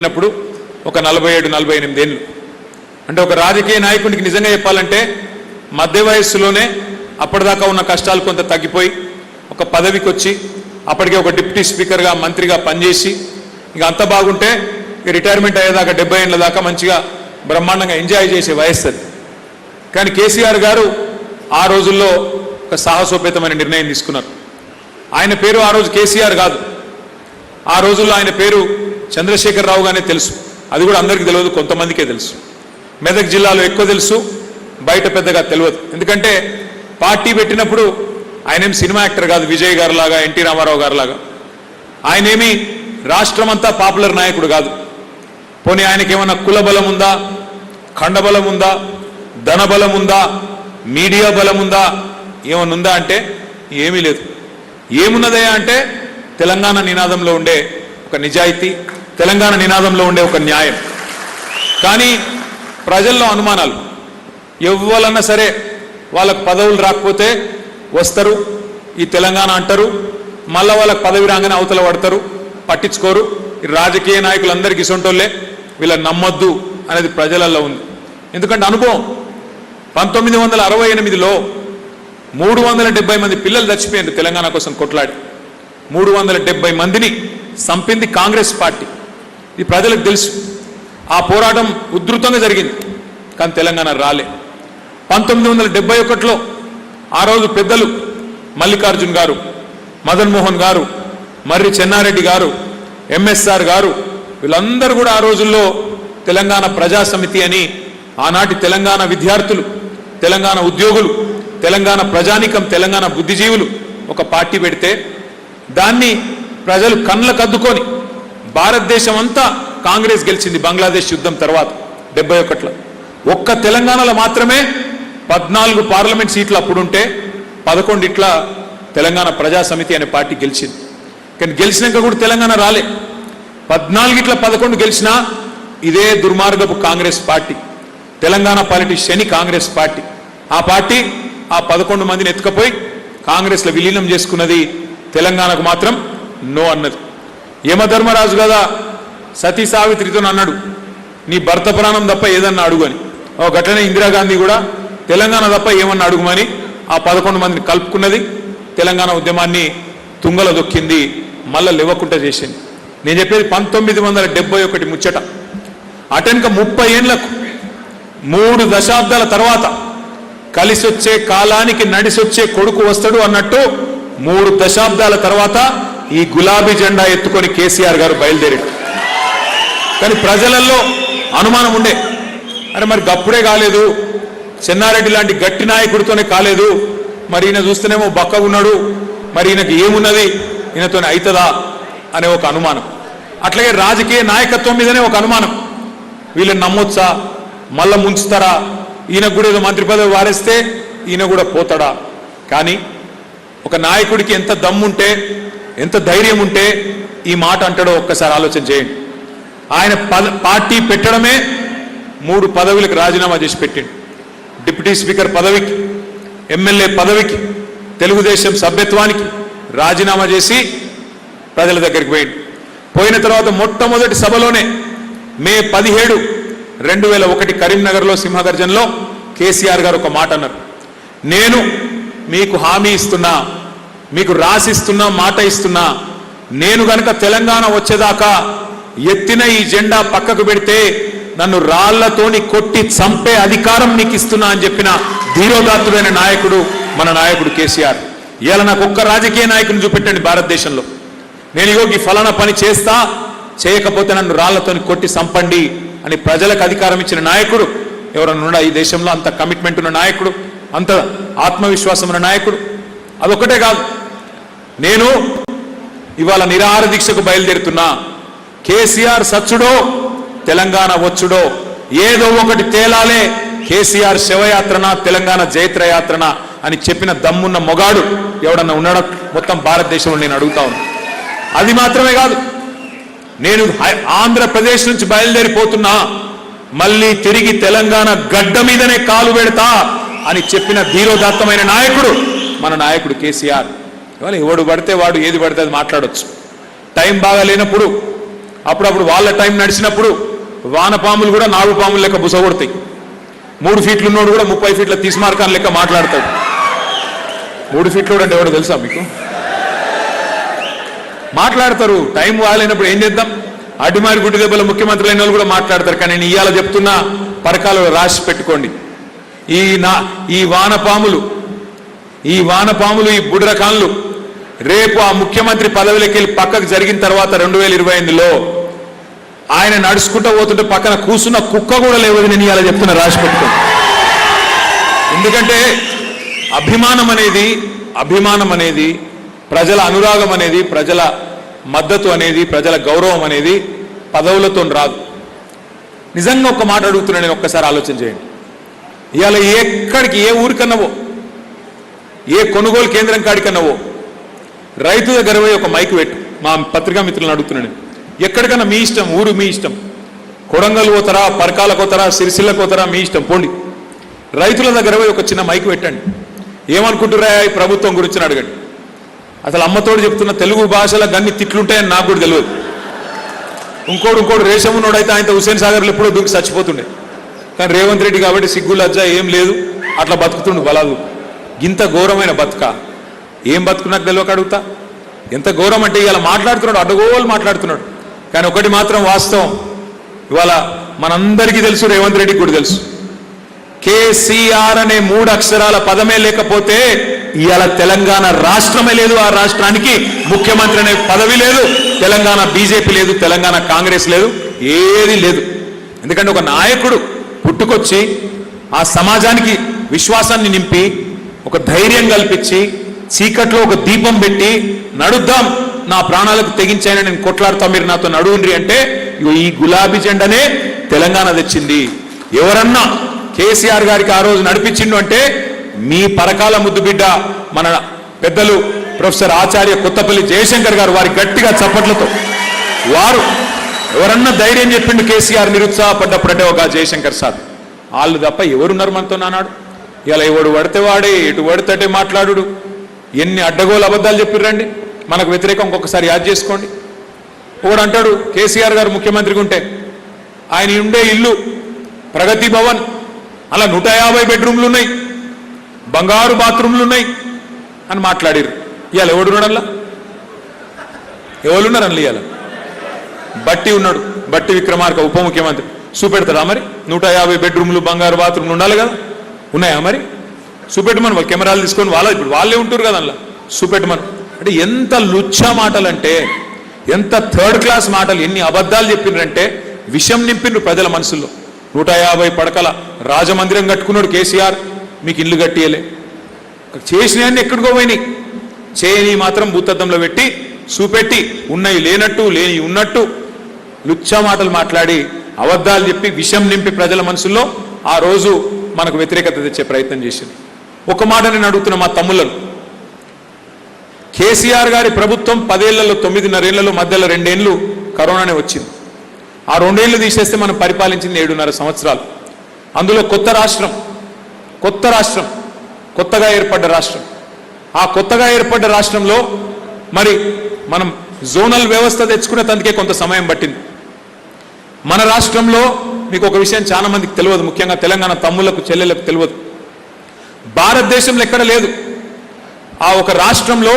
ఉన్నప్పుడు ఒక 47-48 ఏళ్ళు అంటే ఒక రాజకీయ నాయకుడికి నిజంగా చెప్పాలంటే మధ్య వయస్సులోనే అప్పటిదాకా ఉన్న కష్టాలు కొంత తగ్గిపోయి ఒక పదవికి వచ్చి అప్పటికే ఒక డిప్యూటీ స్పీకర్గా మంత్రిగా పనిచేసి ఇక అంత బాగుంటే రిటైర్మెంట్ అయ్యేదాకా 70 ఏళ్ళ దాకా మంచిగా బ్రహ్మాండంగా ఎంజాయ్ చేసే వయస్సు అది. కానీ కేసీఆర్ గారు ఆ రోజుల్లో ఒక సాహసోపేతమైన నిర్ణయం తీసుకున్నారు. ఆయన పేరు ఆ రోజు కేసీఆర్ కాదు, ఆ రోజుల్లో ఆయన పేరు చంద్రశేఖరరావు గానే తెలుసు. అది కూడా అందరికీ తెలియదు, కొంతమందికే తెలుసు. మెదక్ జిల్లాలో ఎక్కువ తెలుసు, బయట పెద్దగా తెలియదు. ఎందుకంటే పార్టీ పెట్టినప్పుడు ఆయనేం సినిమా యాక్టర్ కాదు, విజయ్ గారు లాగా, ఎన్టీ రామారావు గారు లాగా. ఆయనేమి రాష్ట్రమంతా పాపులర్ నాయకుడు కాదు. పోనీ ఆయనకి ఏమన్నా కుల బలం ఉందా, ఖండబలం ఉందా, ధనబలం ఉందా, మీడియా బలం ఉందా, ఏమన్నా ఉందా అంటే ఏమీ లేదు. ఏమున్నదయ్యా అంటే తెలంగాణ నినాదంలో ఉండే ఒక నిజాయితీ, తెలంగాణ నినాదంలో ఉండే ఒక న్యాయం. కానీ ప్రజల్లో అనుమానాలు. ఎవ్వరన్నా సరే వాళ్ళకు పదవులు రాకపోతే వస్తారు, ఈ తెలంగాణ అంటారు, మళ్ళీ వాళ్ళకి పదవి రాగానే అవతల పడతారు, పట్టించుకోరు. ఈ రాజకీయ నాయకులందరికీ ఇసొంటోళ్ళే, వీళ్ళని నమ్మొద్దు అనేది ప్రజలలో ఉంది. ఎందుకంటే అనుభవం. 1968లో 370 మంది పిల్లలు చచ్చిపోయారు తెలంగాణ కోసం కొట్లాడి. 370 మందిని సంపింది కాంగ్రెస్ పార్టీ. ఇది ప్రజలకు తెలుసు. ఆ పోరాటం ఉధృతంగా జరిగింది, కానీ తెలంగాణ రాలే. 1971లో ఆ రోజు పెద్దలు మల్లికార్జున్ గారు, మదన్ మోహన్ గారు, మర్రి చెన్నారెడ్డి గారు, ఎంఎస్ఆర్ గారు, వీళ్ళందరూ కూడా ఆ రోజుల్లో తెలంగాణ ప్రజా సమితి అని ఆనాటి తెలంగాణ విద్యార్థులు, తెలంగాణ ఉద్యోగులు, తెలంగాణ ప్రజానికం, తెలంగాణ బుద్ధిజీవులు ఒక పార్టీ పెడితే దాన్ని ప్రజలు కళ్ళకు అద్దుకొని భారతదేశం అంతా కాంగ్రెస్ గెలిచింది. బంగ్లాదేశ్ యుద్ధం తర్వాత 71లో ఒక్క తెలంగాణలో మాత్రమే 14 పార్లమెంట్ సీట్లు అప్పుడుంటే 11 ఇట్లా తెలంగాణ ప్రజా సమితి అనే పార్టీ గెలిచింది. కానీ గెలిచినాక కూడా తెలంగాణ రాలే. 14 ఇట్లా 11 గెలిచినా ఇదే దుర్మార్గపు కాంగ్రెస్ పార్టీ, తెలంగాణ పాలిటీ శని కాంగ్రెస్ పార్టీ. ఆ పార్టీ ఆ 11 మందిని ఎత్తుకపోయి కాంగ్రెస్లో విలీనం చేసుకున్నది. తెలంగాణకు మాత్రం నో అన్నది. యమధర్మరాజు కదా సతీ సావిత్రితో అన్నాడు, నీ భర్త ప్రాణం తప్ప ఏదన్నా అడుగు అని. గట్లనే ఇందిరాగాంధీ కూడా తెలంగాణ తప్ప ఏమన్నా అడుగుమని ఆ 11 మందిని కలుపుకున్నది. తెలంగాణ ఉద్యమాన్ని తుంగల దొక్కింది, మళ్ళా లేవకుండా చేసింది. నేను చెప్పేది 1971 ముచ్చట. అటెనక 30 ఏళ్లకు 3 దశాబ్దాల తర్వాత కలిసొచ్చే కాలానికి నడిసొచ్చే కొడుకు వస్తాడు అన్నట్టు 3 దశాబ్దాల తర్వాత ఈ గులాబీ జెండా ఎత్తుకొని కేసీఆర్ గారు బయలుదేరాడు. కానీ ప్రజలలో అనుమానం ఉండే, అరే మరి గప్పుడే కాలేదు, చెన్నారెడ్డి లాంటి గట్టి నాయకుడితోనే కాలేదు, మరి ఈయన చూస్తేనేమో బక్కగా ఉన్నాడు, మరి ఈయనకి ఏమున్నది, ఈయనతోనే అవుతుందా అనే ఒక అనుమానం. అట్లాగే రాజకీయ నాయకత్వం మీదనే ఒక అనుమానం, వీళ్ళని నమ్మొచ్చా, మళ్ళా ముంచుతారా, ఈయనకు కూడా ఏదో మంత్రి పదవి వారేస్తే ఈయన కూడా పోతాడా. కానీ ఒక నాయకుడికి ఎంత దమ్ముంటే, ఎంత ధైర్యం ఉంటే ఈ మాట అంటాడో ఒక్కసారి ఆలోచన చేయండి. ఆయన పార్టీ పెట్టడమే 3 పదవులకు రాజీనామా చేసి పెట్టిండు. డిప్యూటీ స్పీకర్ పదవికి, ఎమ్మెల్యే పదవికి, తెలుగుదేశం సభ్యత్వానికి రాజీనామా చేసి ప్రజల దగ్గరికి పోయిండు. పోయిన తర్వాత మొట్టమొదటి సభలోనే మే 17, 2001 కరీంనగర్లో సింహగర్జన్లో కేసీఆర్ గారు ఒక మాట అన్నారు, నేను మీకు హామీ ఇస్తున్నా, మీకు రాసిస్తున్నా, మాట ఇస్తున్నా, నేను గనక తెలంగాణ వచ్చేదాకా ఎత్తిన ఈ జెండా పక్కకు పెడితే నన్ను రాళ్లతోని కొట్టి చంపే అధికారం మీకు ఇస్తున్నా అని చెప్పిన ధీరోదాత్తుడైన నాయకుడు మన నాయకుడు కేసీఆర్. ఇవాళ నాకు ఒక్క రాజకీయ నాయకుని చూపెట్టండి భారతదేశంలో, నేను ఇగో ఈ ఫలానా పని చేస్తా, చేయకపోతే నన్ను రాళ్లతోని కొట్టి చంపండి అని ప్రజలకు అధికారం ఇచ్చిన నాయకుడు ఎవరన్నా ఉన్నాడా ఈ దేశంలో? అంత కమిట్మెంట్ ఉన్న నాయకుడు, అంత ఆత్మవిశ్వాసం ఉన్న నాయకుడు. అదొక్కటే కాదు, నేను ఇవాళ నిరాహార దీక్షకు బయలుదేరుతున్నా, కేసీఆర్ సచ్చుడో తెలంగాణ వచ్చుడో ఏదో ఒకటి తేలాలే, కేసీఆర్ శవయాత్రన తెలంగాణ జైత్రయాత్రన అని చెప్పిన దమ్మున్న మొగాడు ఎవడన్నా ఉన్నాడో మొత్తం భారతదేశంలో నేను అడుగుతా ఉన్నా. అది మాత్రమే కాదు, నేను ఆంధ్రప్రదేశ్ నుంచి బయలుదేరిపోతున్నా, మళ్ళీ తిరిగి తెలంగాణ గడ్డ మీదనే కాలు పెడతా అని చెప్పిన ధీరోదాత్తమైన నాయకుడు మన నాయకుడు కేసీఆర్. ఇవాళ ఎవడు పడితే వాడు ఏది పడితే అది మాట్లాడొచ్చు. టైం బాగా లేనప్పుడు అప్పుడప్పుడు వాళ్ళ టైం నడిచినప్పుడు వానపాములు కూడా 4 పాములు లెక్క బుసగొడతాయి. 3 ఫీట్లు ఉన్నోడు కూడా 30 ఫీట్ల తీస్మార్కాన్ లెక్క మాట్లాడతాడు. 3 ఫీట్లు అంటే ఎవడో తెలుసా మీకు? మాట్లాడతారు. టైం వాలేనప్పుడు ఏం చేద్దాం? అడ్డిమారి గుడ్డి దెబ్బల ముఖ్యమంత్రి అయిన వాళ్ళు కూడా మాట్లాడతారు. కానీ నేను ఇవాళ చెప్తున్నా, పరకాలు రాసి పెట్టుకోండి. ఈ వానపాములు ఈ బుడ్రకాన్లు రేపు ఆ ముఖ్యమంత్రి పదవిలోకి వెళ్ళి పక్కకు జరిగిన తర్వాత 2028లో ఆయన నడుచుకుంటూ పోతుంటే పక్కన కూర్చున్న కుక్క కూడా లేవదు. నేను ఇవాళ చెప్తున్నా, రాసి పెట్టుకోండి. ఎందుకంటే అభిమానం అనేది ప్రజల అనురాగం అనేది, ప్రజల మద్దతు అనేది, ప్రజల గౌరవం అనేది పదవులతో రాదు. నిజంగా ఒక్క మాట అడుగుతున్నా, నేను ఒక్కసారి ఆలోచన చేయండి. ఇవాళ ఎక్కడికి, ఏ ఊరికన్నావో, ఏ కొనుగోలు కేంద్రం కాడికన్నావో రైతు దగ్గర పోయి ఒక మైకు పెట్టు. మా పత్రికా మిత్రులను అడుగుతున్నాను, ఎక్కడికన్నా మీ ఇష్టం, ఊరు మీ ఇష్టం, కొడంగల్ పోతారా, పరకాలకు పోతారా, సిరిసిల్లకు పోతారా, మీ ఇష్టం, పోండి. రైతుల దగ్గర పోయి ఒక చిన్న మైకు పెట్టండి. ఏమనుకుంటురా ఈ ప్రభుత్వం గురించి అడగండి. అసలు అమ్మతోడు చెప్తున్న తెలుగు భాషలో గన్ని తిట్లుంటాయని నాకు కూడా తెలియదు. ఇంకోడు రేషం ఉన్నోడైతే ఆయన హుసేన్ సాగర్లో ఎప్పుడో దూకి చచ్చిపోతుండే. కానీ రేవంత్ రెడ్డి కాబట్టి సిగ్గు లజ్జ ఏం లేదు, అట్లా బతుకుతుండు బలాదు. ఇంత ఘోరమైన బతుక, ఏం బతుకు నాకు తెలియక అడుగుతా. ఎంత ఘోరం అంటే ఇవాళ మాట్లాడుతున్నాడు, అడ్డగోలు మాట్లాడుతున్నాడు. కానీ ఒకటి మాత్రం వాస్తవం, ఇవాళ మనందరికీ తెలుసు, రేవంత్ రెడ్డికి కూడా తెలుసు, కేసీఆర్ అనే 3 అక్షరాల పదమే లేకపోతే ఇవాళ తెలంగాణ రాష్ట్రమే లేదు. ఆ రాష్ట్రానికి ముఖ్యమంత్రి అనే పదవి లేదు, తెలంగాణ బీజేపీ లేదు, తెలంగాణ కాంగ్రెస్ లేదు, ఏది లేదు. ఎందుకంటే ఒక నాయకుడు పుట్టుకొచ్చి ఆ సమాజానికి విశ్వాసాన్ని నింపి, ఒక ధైర్యం కల్పించి, చీకట్లో ఒక దీపం పెట్టి నడుద్దాం, నా ప్రాణాలకు తెగించాయని నేను కొట్లాడుతా, మీరు నాతో నడువుండ్రి అంటే ఈ గులాబీ జెండనే తెలంగాణ తెచ్చింది. ఎవరన్నా కేసీఆర్ గారికి ఆ రోజు నడిపించిండు అంటే మీ పరకాల ముద్దు బిడ్డ మన పెద్దలు ప్రొఫెసర్ ఆచార్య కొత్తపల్లి జయశంకర్ గారు, వారి గట్టిగా చప్పట్లతో వారు ఎవరన్నా ధైర్యం చెప్పిండు కేసీఆర్ నిరుత్సాహపడ్డప్పుడంటే ఒక జయశంకర్ సార్. వాళ్ళు తప్ప ఎవరున్నారు మనతో నానాడు? ఇలా ఎవడు పడితే వాడే, ఎటు పడితే మాట్లాడు. ఎన్ని అడ్డగోలు అబద్ధాలు చెప్పిర్రండి మనకు వ్యతిరేకం. ఇంకొకసారి యాద్ చేసుకోండి. ఒకడు అంటాడు కేసీఆర్ గారు ముఖ్యమంత్రిగా ఉంటే ఆయన ఉండే ఇల్లు ప్రగతి భవన్, అలా 150 బెడ్రూమ్లు ఉన్నాయి, బంగారు బాత్రూమ్లు ఉన్నాయి అని మాట్లాడారు. ఇవాళ ఎవడున్నాడల్లా? ఎవరున్నారు అల్లు? ఇవాళ బట్టి ఉన్నాడు, బట్టి విక్రమార్క ఉప ముఖ్యమంత్రి. చూపెడతాడా మరి? 150 బెడ్రూమ్లు బంగారు బాత్రూమ్లు ఉండాలి కదా, ఉన్నాయా మరి? చూపెట్టమని వాళ్ళు కెమెరాలు తీసుకొని ఇప్పుడు వాళ్ళే ఉంటారు కదా అలా, చూపెట్టమని. అంటే ఎంత లుచ్చా మాటలు, అంటే ఎంత థర్డ్ క్లాస్ మాటలు, ఎన్ని అబద్ధాలు చెప్పిండ్రంటే విషం నింపిండ్రు ప్రజల మనసుల్లో. 150 పడకల రాజమందిరం కట్టుకున్నాడు కేసీఆర్, మీకు ఇల్లు కట్టియలే. చేసినవన్నీ ఎక్కడికో పోయినాయి, చేయని మాత్రం భూతద్దంలో పెట్టి చూపెట్టి ఉన్నవి లేనట్టు, లేని ఉన్నట్టు లుచ్చా మాటలు మాట్లాడి, అబద్ధాలు చెప్పి, విషం నింపి ప్రజల మనసుల్లో ఆ రోజు మనకు వ్యతిరేకత తెచ్చే ప్రయత్నం చేసింది. ఒక మాట నేను అడుగుతున్నా మా తమ్ముళ్ళను, కేసీఆర్ గారి ప్రభుత్వం 10 ఏళ్లలో 9.5 ఏళ్లలో మధ్యలో 2 ఏళ్ళు కరోనానే వచ్చింది. ఆ 2 ఏళ్ళు తీసేస్తే మనం పరిపాలించింది 7.5 సంవత్సరాలు. అందులో కొత్త రాష్ట్రం, కొత్తగా ఏర్పడ్డ రాష్ట్రం. ఆ కొత్తగా ఏర్పడ్డ రాష్ట్రంలో మరి మనం జోనల్ వ్యవస్థ తెచ్చుకునే తందుకే కొంత సమయం పట్టింది. మన రాష్ట్రంలో మీకు ఒక విషయం చాలా మందికి తెలియదు, ముఖ్యంగా తెలంగాణ తమ్ముళ్లకు చెల్లెలకు తెలియదు, భారతదేశంలో ఎక్కడ లేదు. ఆ ఒక రాష్ట్రంలో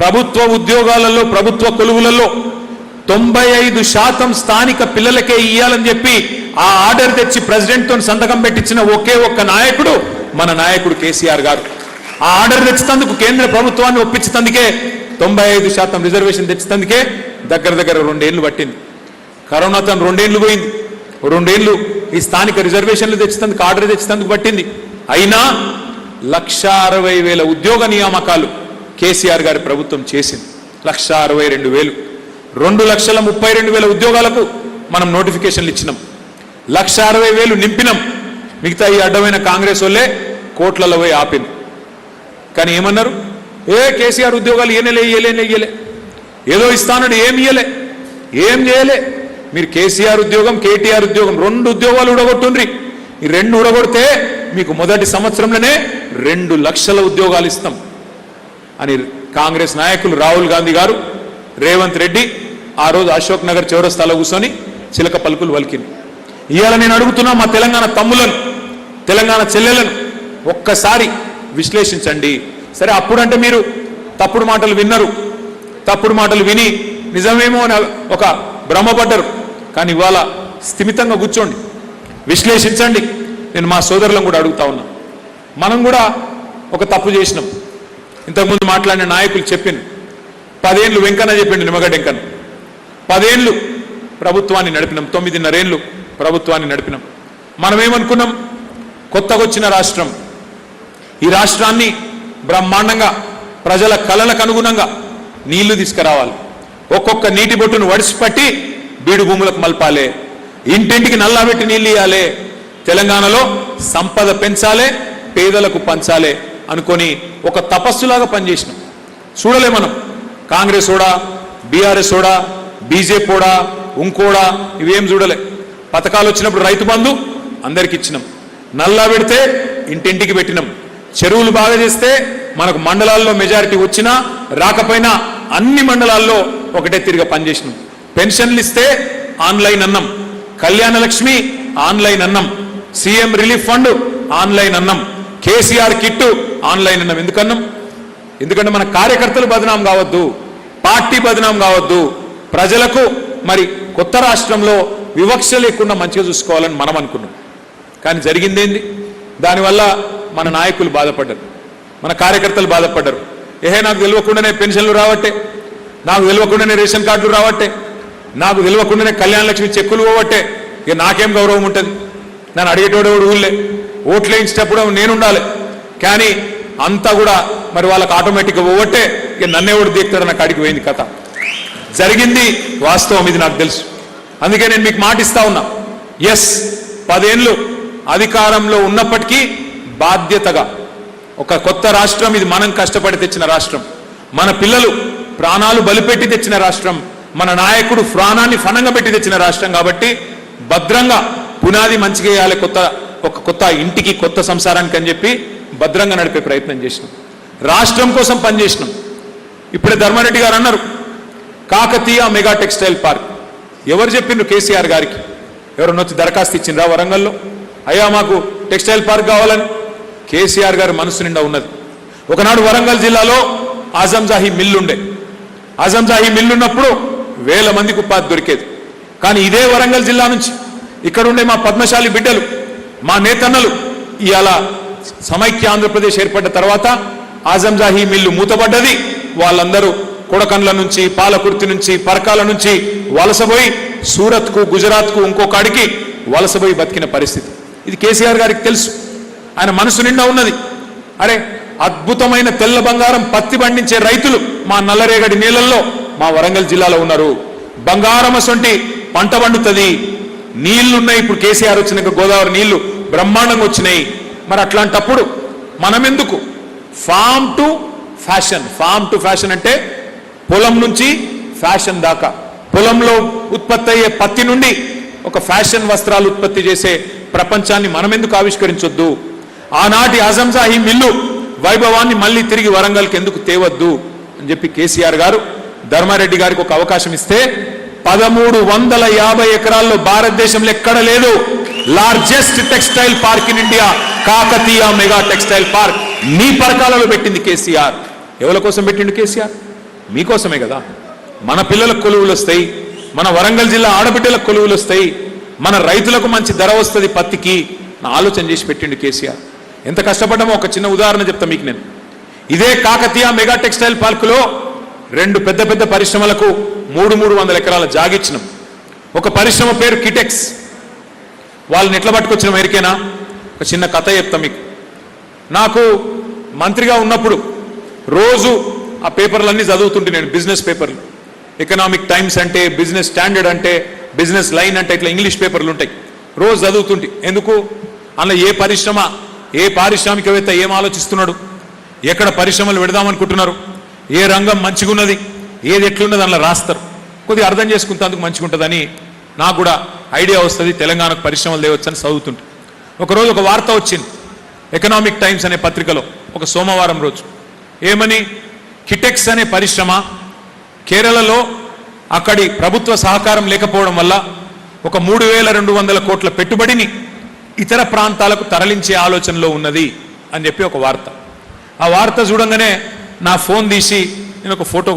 ప్రభుత్వ ఉద్యోగాలలో, ప్రభుత్వ కొలువులలో 95% స్థానిక పిల్లలకే ఇయ్యాలని చెప్పి ఆ ఆర్డర్ తెచ్చి ప్రెసిడెంట్తో సంతకం పెట్టించిన ఒకే ఒక్క నాయకుడు మన నాయకుడు కేసీఆర్ గారు. ఆ ఆర్డర్ తెచ్చినందుకు, కేంద్ర ప్రభుత్వాన్ని ఒప్పించినందుకే, 95% రిజర్వేషన్ తెచ్చినందుకే దగ్గర 2 ఏళ్ళు పట్టింది. కరోనాతో 2 ఏళ్ళు పోయింది. 2 ఏళ్ళు ఈ స్థానిక రిజర్వేషన్లు తెచ్చినందుకు, ఆర్డర్ తెచ్చినందుకు పట్టింది. అయినా 1,60,000 ఉద్యోగ నియామకాలు కేసీఆర్ గారి ప్రభుత్వం చేసింది. 1,62,000. 2,32,000 ఉద్యోగాలకు మనం నోటిఫికేషన్లు ఇచ్చినాం. 1,60,000 నింపినాం. మిగతా ఈ అడ్డమైన కాంగ్రెస్ వాళ్ళే కోట్లలో పోయి ఆపింది. కానీ ఏమన్నారు? కేసీఆర్ ఉద్యోగాలు ఇయ్యలే, ఏదో ఇస్తానడు, ఏం చేయలే. మీరు కేసీఆర్ ఉద్యోగం, కేటీఆర్ ఉద్యోగం 2 ఉద్యోగాలు ఉడగొట్టుండ్రి. ఈ 2 ఉడగొడితే మీకు మొదటి సంవత్సరంలోనే 2 లక్షల ఉద్యోగాలు ఇస్తాం అని కాంగ్రెస్ నాయకులు రాహుల్ గాంధీ గారు, రేవంత్ రెడ్డి ఆ రోజు అశోక్ నగర్ చౌరస్తాలో కూర్చొని చిలక పలుకులు వలికింది. ఇవాళ నేను అడుగుతున్నా మా తెలంగాణ తమ్ములను, తెలంగాణ చెల్లెలను ఒక్కసారి విశ్లేషించండి. సరే, అప్పుడంటే మీరు తప్పుడు మాటలు విన్నారు, తప్పుడు మాటలు విని నిజమేమో అని ఒక భ్రమపడ్డరు. కానీ ఇవాళ స్థిమితంగా కూర్చోండి, విశ్లేషించండి. నేను మా సోదరులను కూడా అడుగుతా ఉన్నా, మనం కూడా ఒక తప్పు చేసినాం. ఇంతకుముందు మాట్లాడిన నాయకులు చెప్పింది 10 ఏళ్ళు వెంకన్న చెప్పిండు, నిమ్మగడ్డ వెంకన్న 10 ఏళ్ళు ప్రభుత్వాన్ని నడిపినాం, 9.5 ఏళ్ళు ప్రభుత్వాన్ని నడిపినాం. మనమేమనుకున్నాం, కొత్తగా వచ్చిన రాష్ట్రం, ఈ రాష్ట్రాన్ని బ్రహ్మాండంగా ప్రజల కలలకు అనుగుణంగా నీళ్లు తీసుకురావాలి, ఒక్కొక్క నీటి బొట్టును వడిసిపట్టి బీడు భూములకు మలపాలే, ఇంటింటికి నల్లాబెట్టి నీళ్ళు ఇవ్వాలి, తెలంగాణలో సంపద పెంచాలే, పేదలకు పంచాలే అనుకొని ఒక తపస్సులాగా పనిచేసినాం. చూడలే మనం కాంగ్రెస్ ఓడా, బీఆర్ఎస్ ఓడా, బీజేపీ ఓడా, ఇంకోడా, ఇవేం చూడలే. పథకాలు వచ్చినప్పుడు రైతు బంధు అందరికి ఇచ్చినాం, నల్లా పెడితే ఇంటింటికి పెట్టినాం, చెరువులు బాగా చేస్తే మనకు మండలాల్లో మెజారిటీ వచ్చినా రాకపోయినా అన్ని మండలాల్లో ఒకటే తిరిగి పనిచేసినాం. పెన్షన్లు ఇస్తే ఆన్లైన్ అన్నం, కళ్యాణ లక్ష్మి ఆన్లైన్ అన్నం, సీఎం రిలీఫ్ ఫండ్ ఆన్లైన్ అన్నం, కేసీఆర్ కిట్టు ఆన్లైన్ అన్నం. ఎందుకన్నాం? ఎందుకంటే మన కార్యకర్తలు బదనాం కావద్దు, పార్టీ బదనాం కావద్దు, ప్రజలకు మరి కొత్త రాష్ట్రంలో వివక్ష లేకుండా మంచిగా చూసుకోవాలని మనం అనుకున్నాం. కానీ జరిగిందేంది? దానివల్ల మన నాయకులు బాధపడ్డారు, మన కార్యకర్తలు బాధపడ్డారు. నాకు తెలియకుండానే పెన్షన్లు రావట్టే, నాకు తెలియకుండానే రేషన్ కార్డులు రావట్టే, నాకు తెలియకుండానే కళ్యాణ లక్ష్మి చెక్కులు పోవట్టే, ఇక నాకేం గౌరవం ఉంటుంది? నన్ను అడిగేటోడు ఊళ్ళే ఓట్లు వేయించేటప్పుడు నేను ఉండాలి, కానీ అంతా కూడా మరి వాళ్ళకి ఆటోమేటిక్గా పోవట్టే, ఇక నన్నేవాడు దీక్తాడన్న కాడికి పోయింది కథ. జరిగింది వాస్తవం, ఇది నాకు తెలుసు. అందుకే నేను మీకు మాట ఇస్తా ఉన్నా, ఎస్ 10 ఏళ్ళు అధికారంలో ఉన్నప్పటికీ బాధ్యతగా ఒక కొత్త రాష్ట్రం, ఇది మనం కష్టపడి తెచ్చిన రాష్ట్రం, మన పిల్లలు ప్రాణాలు బలిపెట్టి తెచ్చిన రాష్ట్రం, మన నాయకుడు ప్రాణాన్ని ఫనంగా పెట్టి తెచ్చిన రాష్ట్రం. కాబట్టి భద్రంగా పునాది మంచిగా వేయాలి, కొత్త ఇంటికి, కొత్త సంసారానికి అని చెప్పి భద్రంగా నడిపే ప్రయత్నం చేసినాం, రాష్ట్రం కోసం పనిచేసినాం. ఇప్పుడే ధర్మారెడ్డి గారు అన్నారు కాకతీయ మెగా టెక్స్టైల్ పార్క్. ఎవరు చెప్పిండ్రు? కేసీఆర్ గారికి ఎవరన్నా వచ్చి దరఖాస్తు ఇచ్చిండ్రా వరంగల్లో, అయ్యా మాకు టెక్స్టైల్ పార్క్ కావాలని? కేసీఆర్ గారి మనసు నిండా ఉన్నది. ఒకనాడు వరంగల్ జిల్లాలో ఆజంజాహీ మిల్లు ఉండే, ఆజంజాహీ మిల్లు ఉన్నప్పుడు 1000 మందికి ఉపాధి దొరికేది. కానీ ఇదే వరంగల్ జిల్లా నుంచి ఇక్కడ ఉండే మా పద్మశాలి బిడ్డలు, మా నేతన్నలు ఇవాళ సమైక్య ఆంధ్రప్రదేశ్ ఏర్పడ్డ తర్వాత ఆజంజాహీ మిల్లు మూతపడ్డది. వాళ్ళందరూ కొడకండ్ల నుంచి, పాలకుర్తి నుంచి, పరకాల నుంచి వలసపోయి సూరత్కు, గుజరాత్కు, ఇంకొకడికి వలసపోయి బతికిన పరిస్థితి. ఇది కేసీఆర్ గారికి తెలుసు, ఆయన మనసు నిండా ఉన్నది. అరే, అద్భుతమైన తెల్ల బంగారం పత్తి పండించే రైతులు మా నల్లరేగడి నీళ్ళల్లో మా వరంగల్ జిల్లాలో ఉన్నారు. బంగారం అసొంటి పంట పండుతుంది, నీళ్లున్నాయి. ఇప్పుడు కేసీఆర్ వచ్చినాక గోదావరి నీళ్లు బ్రహ్మాండంగా వచ్చినాయి. మరి అట్లాంటప్పుడు మనం ఎందుకు farm to fashion? Farm to fashion అంటే పొలం నుంచి ఫ్యాషన్ దాకా, పొలంలో ఉత్పత్తి అయ్యే పత్తి నుండి ఒక ఫ్యాషన్ వస్త్రాలు ఉత్పత్తి చేసే ప్రపంచాన్ని మనం ఎందుకు ఆవిష్కరించొద్దు? ఆనాటి ఆజంజాహీ మిల్లు వైభవాన్ని మళ్ళీ తిరిగి వరంగల్కి ఎందుకు తేవద్దు అని చెప్పి కేసీఆర్ గారు ధర్మారెడ్డి గారికి ఒక అవకాశం ఇస్తే 1350 ఎకరాల్లో భారతదేశంలో ఎక్కడ లేదు largest textile park in India, Kakatiya mega textile park. మీ పరకాలలో పెట్టింది కేసీఆర్. ఎవరి కోసం పెట్టిండు కేసీఆర్? మీకోసమే కదా. మన పిల్లలకు కొలువులు వస్తాయి, మన వరంగల్ జిల్లా ఆడబిడ్డలకు కొలువులు వస్తాయి, మన రైతులకు మంచి ధర వస్తుంది పత్తికి. ఆలోచన చేసి పెట్టిండు కేసీఆర్. ఎంత కష్టపడ్డామో ఒక చిన్న ఉదాహరణ చెప్తా మీకు నేను. ఇదే కాకతీయ మెగా టెక్స్టైల్ పార్కులో 2 పెద్ద పెద్ద పరిశ్రమలకు 300 ఎకరాల జాగిచ్చినాం. ఒక పరిశ్రమ పేరు కిటెక్స్. వాళ్ళని ఎట్లా పట్టుకొచ్చినాం ఎరికేనా? ఒక చిన్న కథ చెప్తా మీకు. నాకు మంత్రిగా ఉన్నప్పుడు రోజు ఆ పేపర్లన్నీ చదువుతుంటే నేను, బిజినెస్ పేపర్లు, ఎకనామిక్ టైమ్స్ అంటే, బిజినెస్ స్టాండర్డ్ అంటే, బిజినెస్ లైన్ అంటే, ఇట్లా ఇంగ్లీష్ పేపర్లు ఉంటాయి. రోజు చదువుతుంటే ఎందుకు, అందులో ఏ పరిశ్రమ, ఏ పారిశ్రామికవేత్త ఏం ఆలోచిస్తున్నాడు, ఎక్కడ పరిశ్రమలు పెడదామనుకుంటున్నారు, ఏ రంగం మంచిగున్నది, ఏది ఎట్లున్నది అందులో రాస్తారు. కొద్దిగా అర్థం చేసుకుంటేందుకు మంచిగా ఉంటుందని నాకు కూడా ఐడియా వస్తుంది, తెలంగాణకు పరిశ్రమలు తేవచ్చని చదువుతుంటే. ఒకరోజు ఒక వార్త వచ్చింది ఎకనామిక్ టైమ్స్ అనే పత్రికలో, ఒక సోమవారం రోజు. ఏమని? కిటెక్స్ అనే పరిశ్రమ కేరళలో అక్కడి ప్రభుత్వ సహకారం లేకపోవడం వల్ల ఒక 3,200 కోట్ల పెట్టుబడిని ఇతర ప్రాంతాలకు తరలించే ఆలోచనలో ఉన్నది అని చెప్పి ఒక వార్త. ఆ వార్త చూడంగానే నా ఫోన్ తీసి నేను ఒక ఫోటో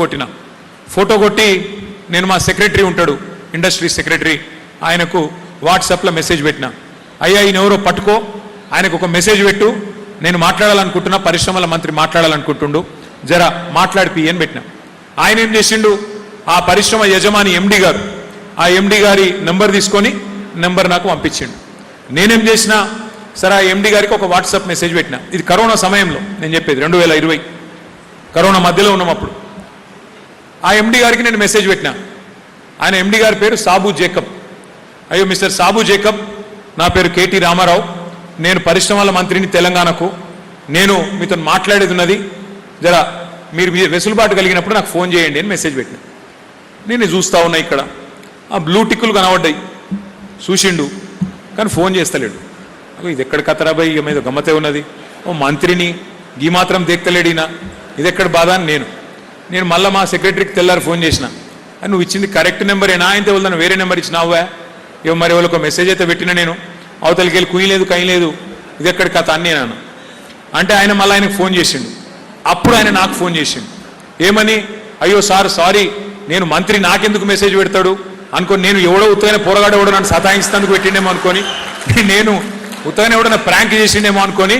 కొట్టి నేను మా సెక్రటరీ ఉంటాడు, ఇండస్ట్రీ సెక్రటరీ, ఆయనకు వాట్సాప్లో మెసేజ్ పెట్టిన, అయ్యా ఈయన ఎవరో పట్టుకో, ఆయనకు ఒక మెసేజ్ పెట్టు, నేను మాట్లాడాలనుకుంటున్నా, పరిశ్రమల మంత్రి మాట్లాడాలనుకుంటుండు, జరా మాట్లాడిపి అని పెట్టిన. ఆయన ఏం చేసిండు, ఆ పరిశ్రమ యజమాని ఎండి గారు, ఆ ఎండి గారి నెంబర్ తీసుకొని నెంబర్ నాకు పంపించిండు. నేనేం చేసినా సరే ఆ ఎండి గారికి ఒక వాట్సాప్ మెసేజ్ పెట్టిన. ఇది కరోనా సమయంలో నేను చెప్పేది, 2020 కరోనా మధ్యలో ఉన్నాం అప్పుడు. ఆ ఎండి గారికి నేను మెసేజ్ పెట్టిన. ఆయన ఎండి గారి పేరు సాబు జేకబ్. అయ్యో మిస్టర్ సాబు జేకబ్, నా పేరు కేటీ రామారావు, నేను పరిశ్రమల మంత్రిని తెలంగాణకు, నేను మీతో మాట్లాడేది ఉన్నది, జరా మీరు వెసులుబాటు కలిగినప్పుడు నాకు ఫోన్ చేయండి అని మెసేజ్ పెట్టిన. నేను చూస్తా ఉన్నా, ఇక్కడ ఆ బ్లూ టిక్కులు కనబడ్డాయి, చూసిండు కానీ ఫోన్ చేస్తలేడు. ఇది ఎక్కడ కతరాబాయి, ఇక మీద గమ్మతే ఉన్నది, ఓ మంత్రిని గీ మాత్రం దేక్తలేడినా, ఇది ఎక్కడ బాధ అని నేను మళ్ళీ మా సెక్రటరీకి తెల్లారు ఫోన్ చేసిన. నువ్వు ఇచ్చింది కరెక్ట్ నెంబరేనా, ఆయనతో వల్ల వేరే నెంబర్ ఇచ్చినావా, ఇవ్వ మరి వాళ్ళకు మెసేజ్ అయితే పెట్టినా, నేను అవతలికి వెళ్ళి కుయ్యలేదు కయ్యలేదు, ఇది ఎక్కడ కథ అని నేను అంటే ఆయన మళ్ళీ ఆయనకు ఫోన్ చేసిండు. అప్పుడు ఆయన నాకు ఫోన్ చేసిండు, ఏమని, అయ్యో సార్ సారీ, నేను మంత్రి నాకెందుకు మెసేజ్ పెడతాడు అనుకో, నేను ఎవడో ఉత్తైన పోరగాడు ఎవడో నన్ను సతాయిస్తానికి పెట్టిండేమో అనుకొని, నేను ఉత్తైన ఎవడో ప్రాంక్ చేసిండేమో అనుకొని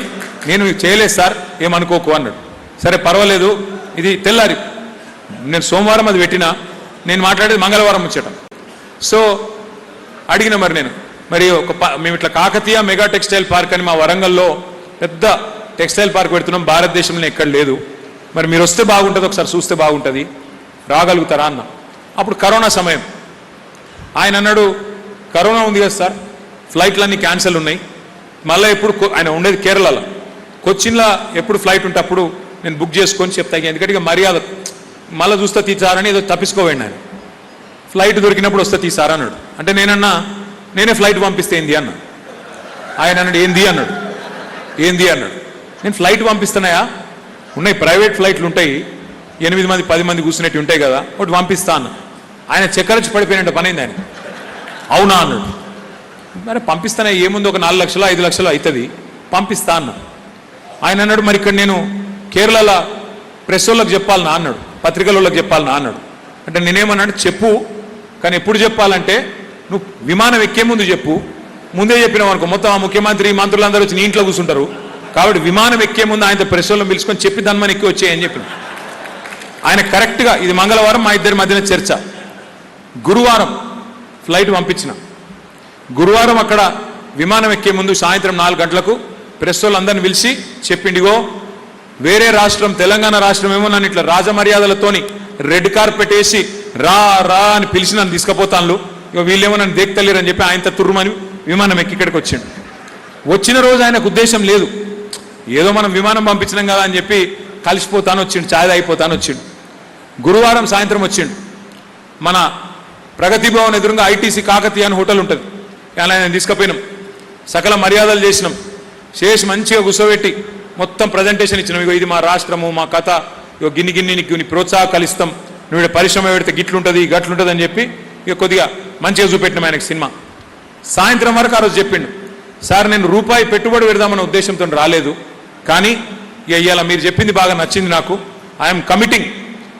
నేను చేయలేదు సార్, ఏమనుకోకు అన్నాడు. సరే పర్వాలేదు, ఇది తెల్లారి నేను సోమవారం అది పెట్టినా, నేను మాట్లాడేది మంగళవారం వచ్చేట. సో అడిగిన మరి మేము ఇట్లా కాకతీయ మెగా టెక్స్టైల్ పార్క్ అని మా వరంగల్లో పెద్ద టెక్స్టైల్ పార్క్ పెడుతున్నాం, భారతదేశంలో ఎక్కడ లేదు, మరి మీరు వస్తే బాగుంటుంది, ఒకసారి చూస్తే బాగుంటుంది, రాగలుగుతారా అన్న. అప్పుడు కరోనా సమయం. ఆయన అన్నాడు, కరోనా ఉంది కదా సార్, ఫ్లైట్లన్నీ క్యాన్సిల్ ఉన్నాయి, మళ్ళీ ఎప్పుడు ఆయన ఉండేది కేరళలో, కొచ్చిన్లో ఎప్పుడు ఫ్లైట్ ఉంటే అప్పుడు నేను బుక్ చేసుకొని చెప్తాను, ఎందుకంటే ఇక మర్యాద మళ్ళీ చూస్తే తీసారని ఏదో తప్పించుకోవండి ఆయన, ఫ్లైట్ దొరికినప్పుడు వస్తే తీసారా అన్నాడు. అంటే నేనే ఫ్లైట్ పంపిస్తే ఏంది అన్నా. ఆయన అన్నాడు ఏంది అన్నాడు. నేను ఫ్లైట్ పంపిస్తున్నాయా, ఉన్నాయి ప్రైవేట్ ఫ్లైట్లు ఉంటాయి, 8 మంది 10 మంది కూర్చున్నట్టు ఉంటాయి కదా, ఒకటి పంపిస్తా అన్న. ఆయన చక్కరొచ్చి పడిపోయినట్టు పని అయింది ఆయన. అవునా అన్నాడు. మరి పంపిస్తానే ఏముంది, ఒక 4 లక్షలు 5 లక్షలు అవుతుంది, పంపిస్తా అన్న. ఆయన అన్నాడు, మరి ఇక్కడ నేను కేరళలో ప్రెస్ వాళ్ళకి చెప్పాలనా అన్నాడు, పత్రికల వాళ్ళకి చెప్పాలనా అన్నాడు. అంటే నేనేమన్నాడు, చెప్పు, కానీ ఎప్పుడు చెప్పాలంటే నువ్వు విమానం ఎక్కే ముందు చెప్పు, ముందే చెప్పినావు అనుకో మొత్తం ఆ ముఖ్యమంత్రి మంత్రులందరూ వచ్చి నీ ఇంట్లో కూర్చుంటారు, కాబట్టి విమానం ఎక్కే ముందు ఆయనతో ప్రెస్ వాళ్ళని పిలుచుకొని చెప్పి దాన్ని ఎక్కి వచ్చేయని చెప్పిన. ఆయన కరెక్ట్గా, ఇది మంగళవారం మా ఇద్దరి మధ్యన చర్చ, గురువారం ఫ్లైట్ పంపించిన. గురువారం అక్కడ విమానం ఎక్కే ముందు సాయంత్రం 4 గంటలకు ప్రెస్ వాళ్ళందరిని పిలిచి చెప్పిండిగో, వేరే రాష్ట్రం తెలంగాణ రాష్ట్రం ఏమో నన్ను ఇట్లా రాజమర్యాదలతోని రెడ్ కార్పెట్ వేసి రా రా అని పిలిచి నన్ను తీసుకుపోతాను, ఇక వీళ్ళేమో నన్ను దేక్తలేరు అని చెప్పి ఆయనతో తుర్రుమని విమానం ఎక్కి ఇక్కడికి వచ్చిండు. వచ్చిన రోజు ఆయనకు ఉద్దేశం లేదు, ఏదో మనం విమానం పంపించినాం కదా అని చెప్పి కలిసిపోతాను వచ్చిండు, ఛాయ్ అయిపోతాను వచ్చిండు. గురువారం సాయంత్రం వచ్చిండు. మన ప్రగతి భవన్ ఎదురుగా ఐటీసీ కాకతీయ అని హోటల్ ఉంటుంది, అలా నేను తీసుకుపోయినాం, సకల మర్యాదలు చేసినాం, చేసి మంచిగా కూర్చోబెట్టి మొత్తం ప్రజెంటేషన్ ఇచ్చినాం. ఇగో ఇది మా రాష్ట్రము, మా కథ, ఇగో గిన్ని నీకు ప్రోత్సాహకాలు ఇస్తాం, నువ్వు పరిశ్రమ పెడితే గిట్లుంటుంది గట్లుంటుంది అని చెప్పి ఇక కొద్దిగా మంచిగా చూపెట్టినాం ఆయనకు సినిమా. సాయంత్రం వరకు ఆ రోజు చెప్పిండు, సార్ నేను రూపాయి పెట్టుబడి పెడదామన్న ఉద్దేశంతో రాలేదు, కానీ ఇవాళ మీరు చెప్పింది బాగా నచ్చింది నాకు, ఐఎమ్ కమిటింగ్,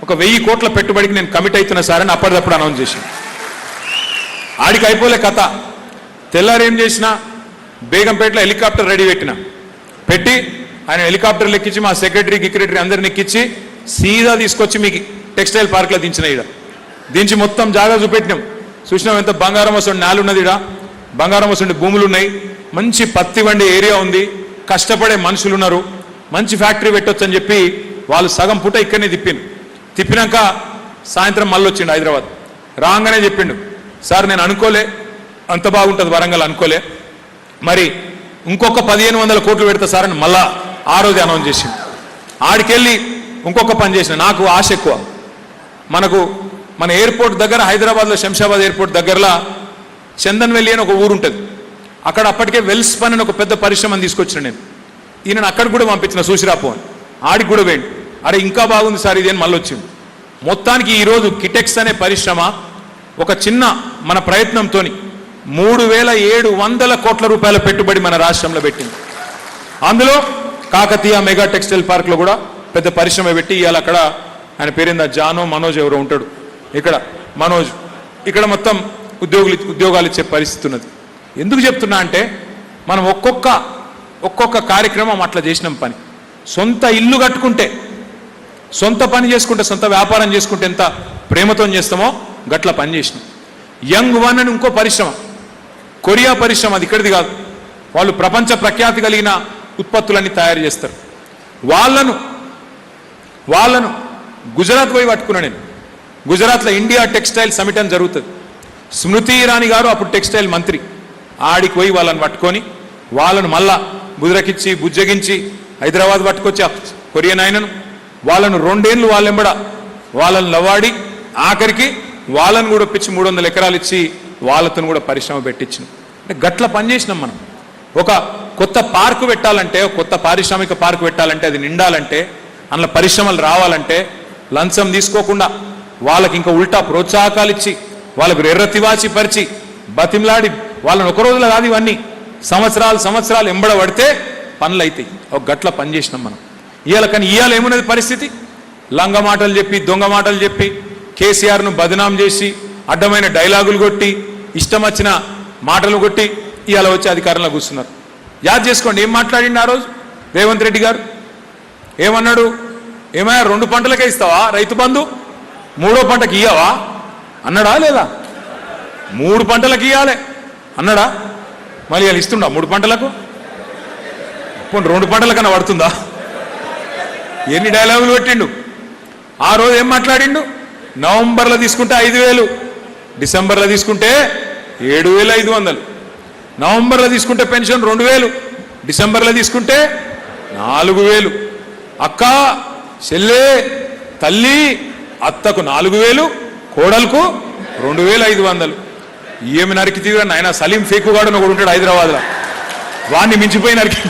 ఒక 1000 కోట్ల పెట్టుబడికి నేను కమిట్ అవుతున్నా సార్ అని అప్పటిదప్పుడు అనౌన్స్ చేసింది. ఆడికి అయిపోలే కథ. తెల్లారు ఏం చేసినా, బేగంపేటలో హెలికాప్టర్ రెడీ పెట్టి ఆయన హెలికాప్టర్లు ఎక్కించి మా సెక్రటరీ అందరిని ఎక్కించి సీదా తీసుకొచ్చి మీకు టెక్స్టైల్ పార్క్లో దించిన. ఇడ దించి మొత్తం జాగా చూపెట్టినాం, చూసినాం ఎంత బంగారం వస్తుండే నేలు ఉన్నది, ఇడ బంగారం వస్తుండే భూములు ఉన్నాయి, మంచి పత్తి వండే ఏరియా ఉంది, కష్టపడే మనుషులు ఉన్నారు, మంచి ఫ్యాక్టరీ పెట్టొచ్చు అని చెప్పి వాళ్ళు సగం పూట ఇక్కడనే తిప్పినాక సాయంత్రం మళ్ళీ వచ్చిండు హైదరాబాద్. రాగానే చెప్పిండు, సార్ నేను అనుకోలే అంత బాగుంటుంది వరంగల్, అనుకోలే, మరి ఇంకొక 1500 కోట్లు పెడతా సార్ అని మళ్ళా ఆ రోజు అనౌన్స్ చేసింది. ఆడికెళ్ళి ఇంకొక పని చేసిన, నాకు ఆశ ఎక్కువ, మన ఎయిర్పోర్ట్ దగ్గర హైదరాబాద్లో శంషాబాద్ ఎయిర్పోర్ట్ దగ్గరలో చందన్వెల్లి అని ఒక ఊరు ఉంటుంది, అక్కడ అప్పటికే వెల్స్ పని అని ఒక పెద్ద పరిశ్రమను తీసుకొచ్చిన నేను. ఈయనను అక్కడ కూడా పంపించిన చూసిరాపో అని, ఆడికి కూడా వేయండి, అరే ఇంకా బాగుంది సార్ ఇది అని మళ్ళీ వచ్చింది. మొత్తానికి ఈరోజు కిటెక్స్ అనే పరిశ్రమ ఒక చిన్న మన ప్రయత్నంతో 3,700 కోట్ల రూపాయల పెట్టుబడి మన రాష్ట్రంలో పెట్టింది. అందులో కాకతీయ మెగా టెక్స్టైల్ పార్క్లో కూడా పెద్ద పరిశ్రమ పెట్టి ఇవాళ అక్కడ ఆయన పేరిందా మనోజ్ ఎవరో ఉంటాడు ఇక్కడ మనోజ్ ఇక్కడ మొత్తం ఉద్యోగాలు ఇచ్చే పరిస్థితి ఉన్నది. ఎందుకు చెప్తున్నా అంటే మనం ఒక్కొక్క కార్యక్రమం అట్లా చేసినాం. పని సొంత ఇల్లు కట్టుకుంటే, సొంత పని చేసుకుంటే, సొంత వ్యాపారం చేసుకుంటే ఎంత ప్రేమతో చేస్తామో గట్ల పని చేసినాం. యంగ్ వన్ అని ఇంకో పరిశ్రమ, కొరియా పరిశ్రమ, అది ఇక్కడిది కాదు, వాళ్ళు ప్రపంచ ప్రఖ్యాతి కలిగిన ఉత్పత్తులన్నీ తయారు చేస్తారు. వాళ్ళను గుజరాత్ పోయి పట్టుకున్నా నేను. గుజరాత్లో ఇండియా టెక్స్టైల్ సమిట్ అని జరుగుతుంది. స్మృతి ఇరానీ గారు అప్పుడు టెక్స్టైల్ మంత్రి, ఆడికి పోయి వాళ్ళని పట్టుకొని వాళ్ళను మళ్ళా బుదిరకిచ్చి బుజ్జగించి హైదరాబాద్ పట్టుకొచ్చి కొరియన్ ఆయనను వాళ్ళను 2 ఏళ్ళు వాళ్ళెంబడ వాళ్ళని లవాడి ఆఖరికి వాళ్ళను కూడా ఒప్పించి 300 ఎకరాలు ఇచ్చి వాళ్ళతో కూడా పరిశ్రమ పెట్టించినాం. అంటే గట్ల పనిచేసినాం మనం. ఒక కొత్త పార్కు పెట్టాలంటే, కొత్త పారిశ్రామిక పార్కు పెట్టాలంటే, అది నిండాలంటే, అందులో పరిశ్రమలు రావాలంటే లంచం తీసుకోకుండా వాళ్ళకి ఇంకా ఉల్టా ప్రోత్సాహకాలు ఇచ్చి వాళ్ళకు ఎర్రతివాచి పరిచి బతిమలాడి వాళ్ళని ఒక రోజులో కాదు, ఇవన్నీ సంవత్సరాలు ఎంబడబడితే పనులు అవుతాయి. ఒక గట్ల పని చేసినాం మనం. ఇవాళ ఏమున్నది పరిస్థితి? లంగ మాటలు చెప్పి, దొంగ మాటలు చెప్పి, కేసీఆర్ను బదనాం చేసి, అడ్డమైన డైలాగులు కొట్టి, ఇష్టం వచ్చిన మాటలు కొట్టి ఇవాళ వచ్చి అధికారంలో కూర్చున్నారు. యాద్ చేసుకోండి ఏం మాట్లాడిండు ఆ రోజు రేవంత్ రెడ్డి గారు. ఏమన్నాడు? ఏమయ్యా 2 పంటలకే ఇస్తావా రైతు బంధు, 3వ పంటకి ఇయ్యవా అన్నాడా లేదా? 3 పంటలకు ఇవ్వాలి అన్నాడా? మళ్ళీ వాళ్ళు ఇస్తుండా 3 పంటలకు? 2 పంటలకన్నా పడుతుందా? ఎన్ని డైలాగులు పెట్టిండు ఆ రోజు. ఏం మాట్లాడిండు? నవంబర్లో తీసుకుంటే 5,000, డిసెంబర్లో తీసుకుంటే 7,500, నవంబర్లో తీసుకుంటే పెన్షన్ 2,000, డిసెంబర్లో తీసుకుంటే 4,000. అక్క, చెల్లె, తల్లి, అత్తకు 4,000, కోడలకు 2,500. ఏమి నరికి తీరా నాయన. సలీం ఫేకుగాడు ఒకడు ఉంటాడు హైదరాబాద్లో, వాడిని మించిపోయి నరికి.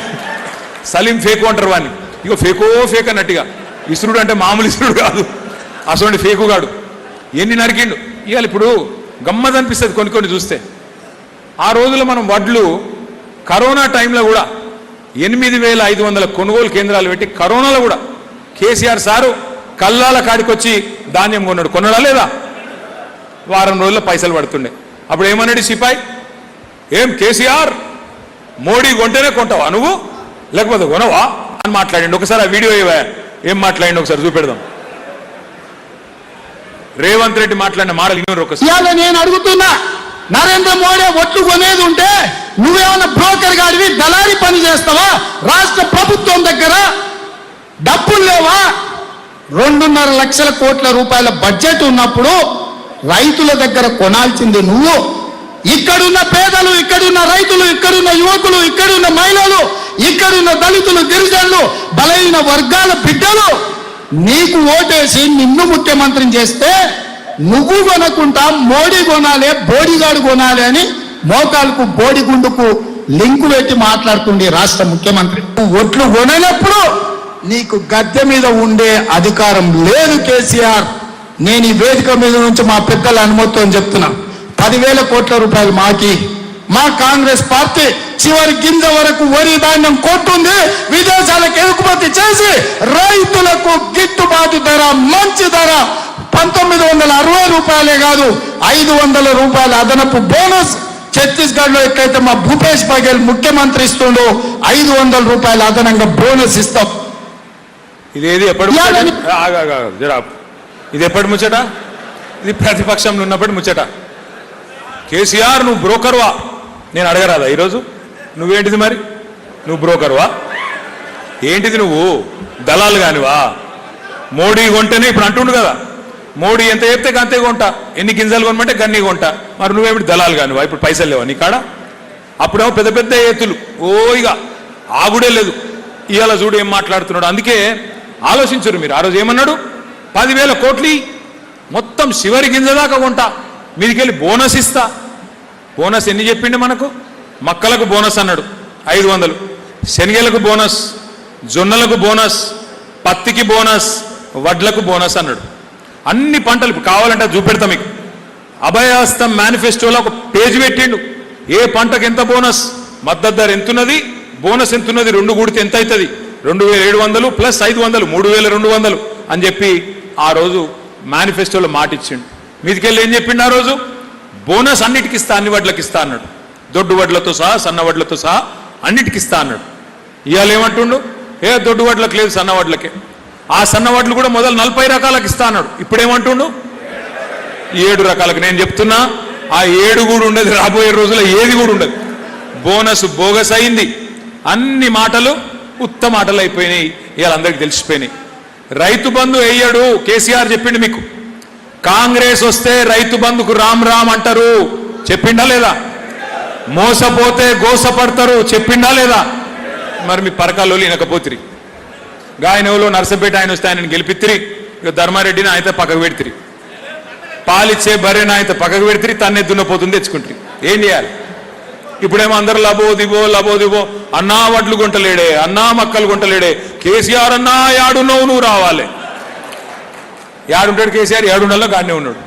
సలీం ఫేకు అంటారు వాడిని. ఇక ఫేక్ అన్నట్టుగా. ఇసురుడు అంటే మామూలు ఇసురుడు కాదు, అసలు ఫేకుగాడు. ఎన్ని నరికిండు. ఇవాళ ఇప్పుడు గమ్మత్ అనిపిస్తుంది కొన్ని చూస్తే. ఆ రోజుల్లో మనం వడ్లు కరోనా టైంలో కూడా 8,500 కొనుగోలు కేంద్రాలు పెట్టి కరోనాలో కూడా కేసీఆర్ సారు కల్లాల కాడికొచ్చి ధాన్యం కొన్నాడా లేదా? వారం రోజుల్లో పైసలు పడుతుండే. అప్పుడు ఏమన్నాడు సిపాయి? ఏం కేసీఆర్, మోడీ కొంటేనే కొంటావా నువ్వు, లేకపోతే కొనవా అని మాట్లాడిండు. ఒకసారి ఆ వీడియో ఏం మాట్లాడిండు ఒకసారి చూపెడదాం. రేవంత్ రెడ్డి మాట్లాడిన మాటలు ఇన్నోరు ఒకసారి. నేను అడుగుతున్నా, నరేంద్ర మోడీ ఒట్లు కొనేది ఉంటే నువ్వేమన్నా బ్రోకర్ గాడివి, దళారీ పని చేస్తావా? రాష్ట్ర ప్రభుత్వం దగ్గర డబ్బులు లేవా? 2.5 లక్షల కోట్ల రూపాయల బడ్జెట్ ఉన్నప్పుడు రైతుల దగ్గర కొనాల్సింది నువ్వు. ఇక్కడున్న పేదలు, ఇక్కడున్న రైతులు, ఇక్కడున్న యువకులు, ఇక్కడున్న మహిళలు, ఇక్కడున్న దళితులు, గిరిజనులు, బలహీన వర్గాల బిడ్డలు నీకు ఓటేసి నిన్ను ముఖ్యమంత్రిని చేస్తే నువ్వు కొనకుండా మోడీ కొనాలి, బోడిగాడు కొనాలి అని మోకాలకు బోడిగుండుకు లింకు పెట్టి మాట్లాడుతుంది రాష్ట్ర ముఖ్యమంత్రి. ఓట్లు కొననప్పుడు నీకు గద్దె మీద ఉండే అధికారం లేదు కేసీఆర్. నేను ఈ వేదిక మీద నుంచి మా పెద్దల అనుమతితో చెప్తున్నా, 10,000 కోట్ల రూపాయలు మాకి. మా కాంగ్రెస్ పార్టీ చివరి గింజ వరకు వరి ధాన్యం కొంటుంది, విదేశాలకు ఎగుమతి చేసి రైతులకు గిట్టుబాటు ధర, మంచి ధర 1,960 రూపాయలే కాదు 500 రూపాయల అదనపు బోనస్. ఛత్తీస్గఢ్ లో ఎక్కడైతే మా భూపేష్ బఘేల్ ముఖ్యమంత్రి ఇస్తుండో 500 రూపాయల అదనంగా బోనస్ ఇస్తాం. ఇది ఎప్పటి ముచ్చట? ఇది ప్రతిపక్షంలో ఉన్నప్పటి ముచ్చట. కేసీఆర్ నువ్వు బ్రోకర్వా? నేను అడగరాదా ఈరోజు? నువ్వేంటిది మరి? నువ్వు బ్రోకర్వా ఏంటిది? నువ్వు దళాలు కానివా? మోడీ కొంటేనే ఇప్పుడు అంటుండు కదా, మోడీ ఎంత చెప్తే అంతే కొంటా, ఎన్ని గింజలు కొనమంటే గన్ని కొంటా. మరి నువ్వేమిటి దళాలు కానివా? ఇప్పుడు పైసలు లేవా నీ కాడ? అప్పుడేమో పెద్ద పెద్ద ఎత్తులు, ఇక ఆగుడే లేదు. ఇవాళ చూడు ఏం మాట్లాడుతున్నాడు. అందుకే ఆలోచించరు మీరు. ఆ రోజు ఏమన్నాడు? 10,000 కోట్లు మొత్తం చివరి గింజ దాకా కొంటా, మీదికెళ్ళి బోనస్ ఇస్తా. బోనస్ ఎన్ని చెప్పిండు మనకు? మక్కలకు బోనస్ అన్నాడు 500, శనగలకు బోనస్, జొన్నలకు బోనస్, పత్తికి బోనస్, వడ్లకు బోనస్ అన్నాడు. అన్ని పంటలు కావాలంటే చూపెడతా మీకు. అభయహస్తం మేనిఫెస్టోలో ఒక పేజ్ పెట్టిండు. ఏ పంటకు ఎంత బోనస్, మద్దతు ధర ఎంతున్నది, బోనస్ ఎంతున్నది, రెండు కూడితే ఎంత అవుతుంది, 2700 ప్లస్ 500 3200 అని చెప్పి ఆ రోజు మేనిఫెస్టోలో మాట ఇచ్చిండు. మీదికెళ్ళి ఏం చెప్పిండు ఆ రోజు? బోనస్ అన్నిటికి ఇస్తా, అన్ని వడ్లకి ఇస్తా అన్నాడు. దొడ్డు వడ్లతో సహా సన్న వడ్లతో సహా అన్నిటికి ఇస్తా అన్నాడు. ఇవాళ ఏమంటుండు? దొడ్డు వడ్లకు లేదు, సన్న వడ్లకే. ఆ సన్న వడ్లు కూడా మొదలు 40 రకాలకు ఇస్తా అన్నాడు. ఇప్పుడేమంటుండు? 7 రకాలకు. నేను చెప్తున్నా, ఆ 7 కూడా ఉండదు, రాబోయే రోజుల్లో ఏది కూడా ఉండదు. బోనస్ బోగస్ అయింది. అన్ని మాటలు ఉత్త మాటలు అయిపోయినాయి. ఇవాళ అందరికి తెలిసిపోయినాయి. రైతు బంధు వేయడు. కేసీఆర్ చెప్పిండు మీకు, కాంగ్రెస్ వస్తే రైతు బంధుకు రామ్ రామ్ అంటారు. చెప్పిండా లేదా? మోసపోతే గోసపడతారు. చెప్పిండా లేదా? మరి మీ పరకాల్లో వినకపోతిరి. గాయనవులో నర్సంపేట ఆయన వస్తే ఆయనను గెలిపిత్తిరి. ఇక ధర్మారెడ్డిని అయితే పక్కకు పెడితిరి. పాలిచ్చే బర్రెని అయితే పక్కకు పెడితిరి. తన్నే దున్నపోతుంది తెచ్చుకుంటారు. ఏం చేయాలి? ఇప్పుడేమో అందరు లబో దిబో అన్నా వడ్లు గుంటలేడే, అన్నా మక్కలు గుంటలేడే. కేసీఆర్ అన్నా యాడున్నావు, నువ్వు రావాలి. యాడుంటాడు కేసీఆర్? ఏడుండలో గాడినే ఉన్నాడు.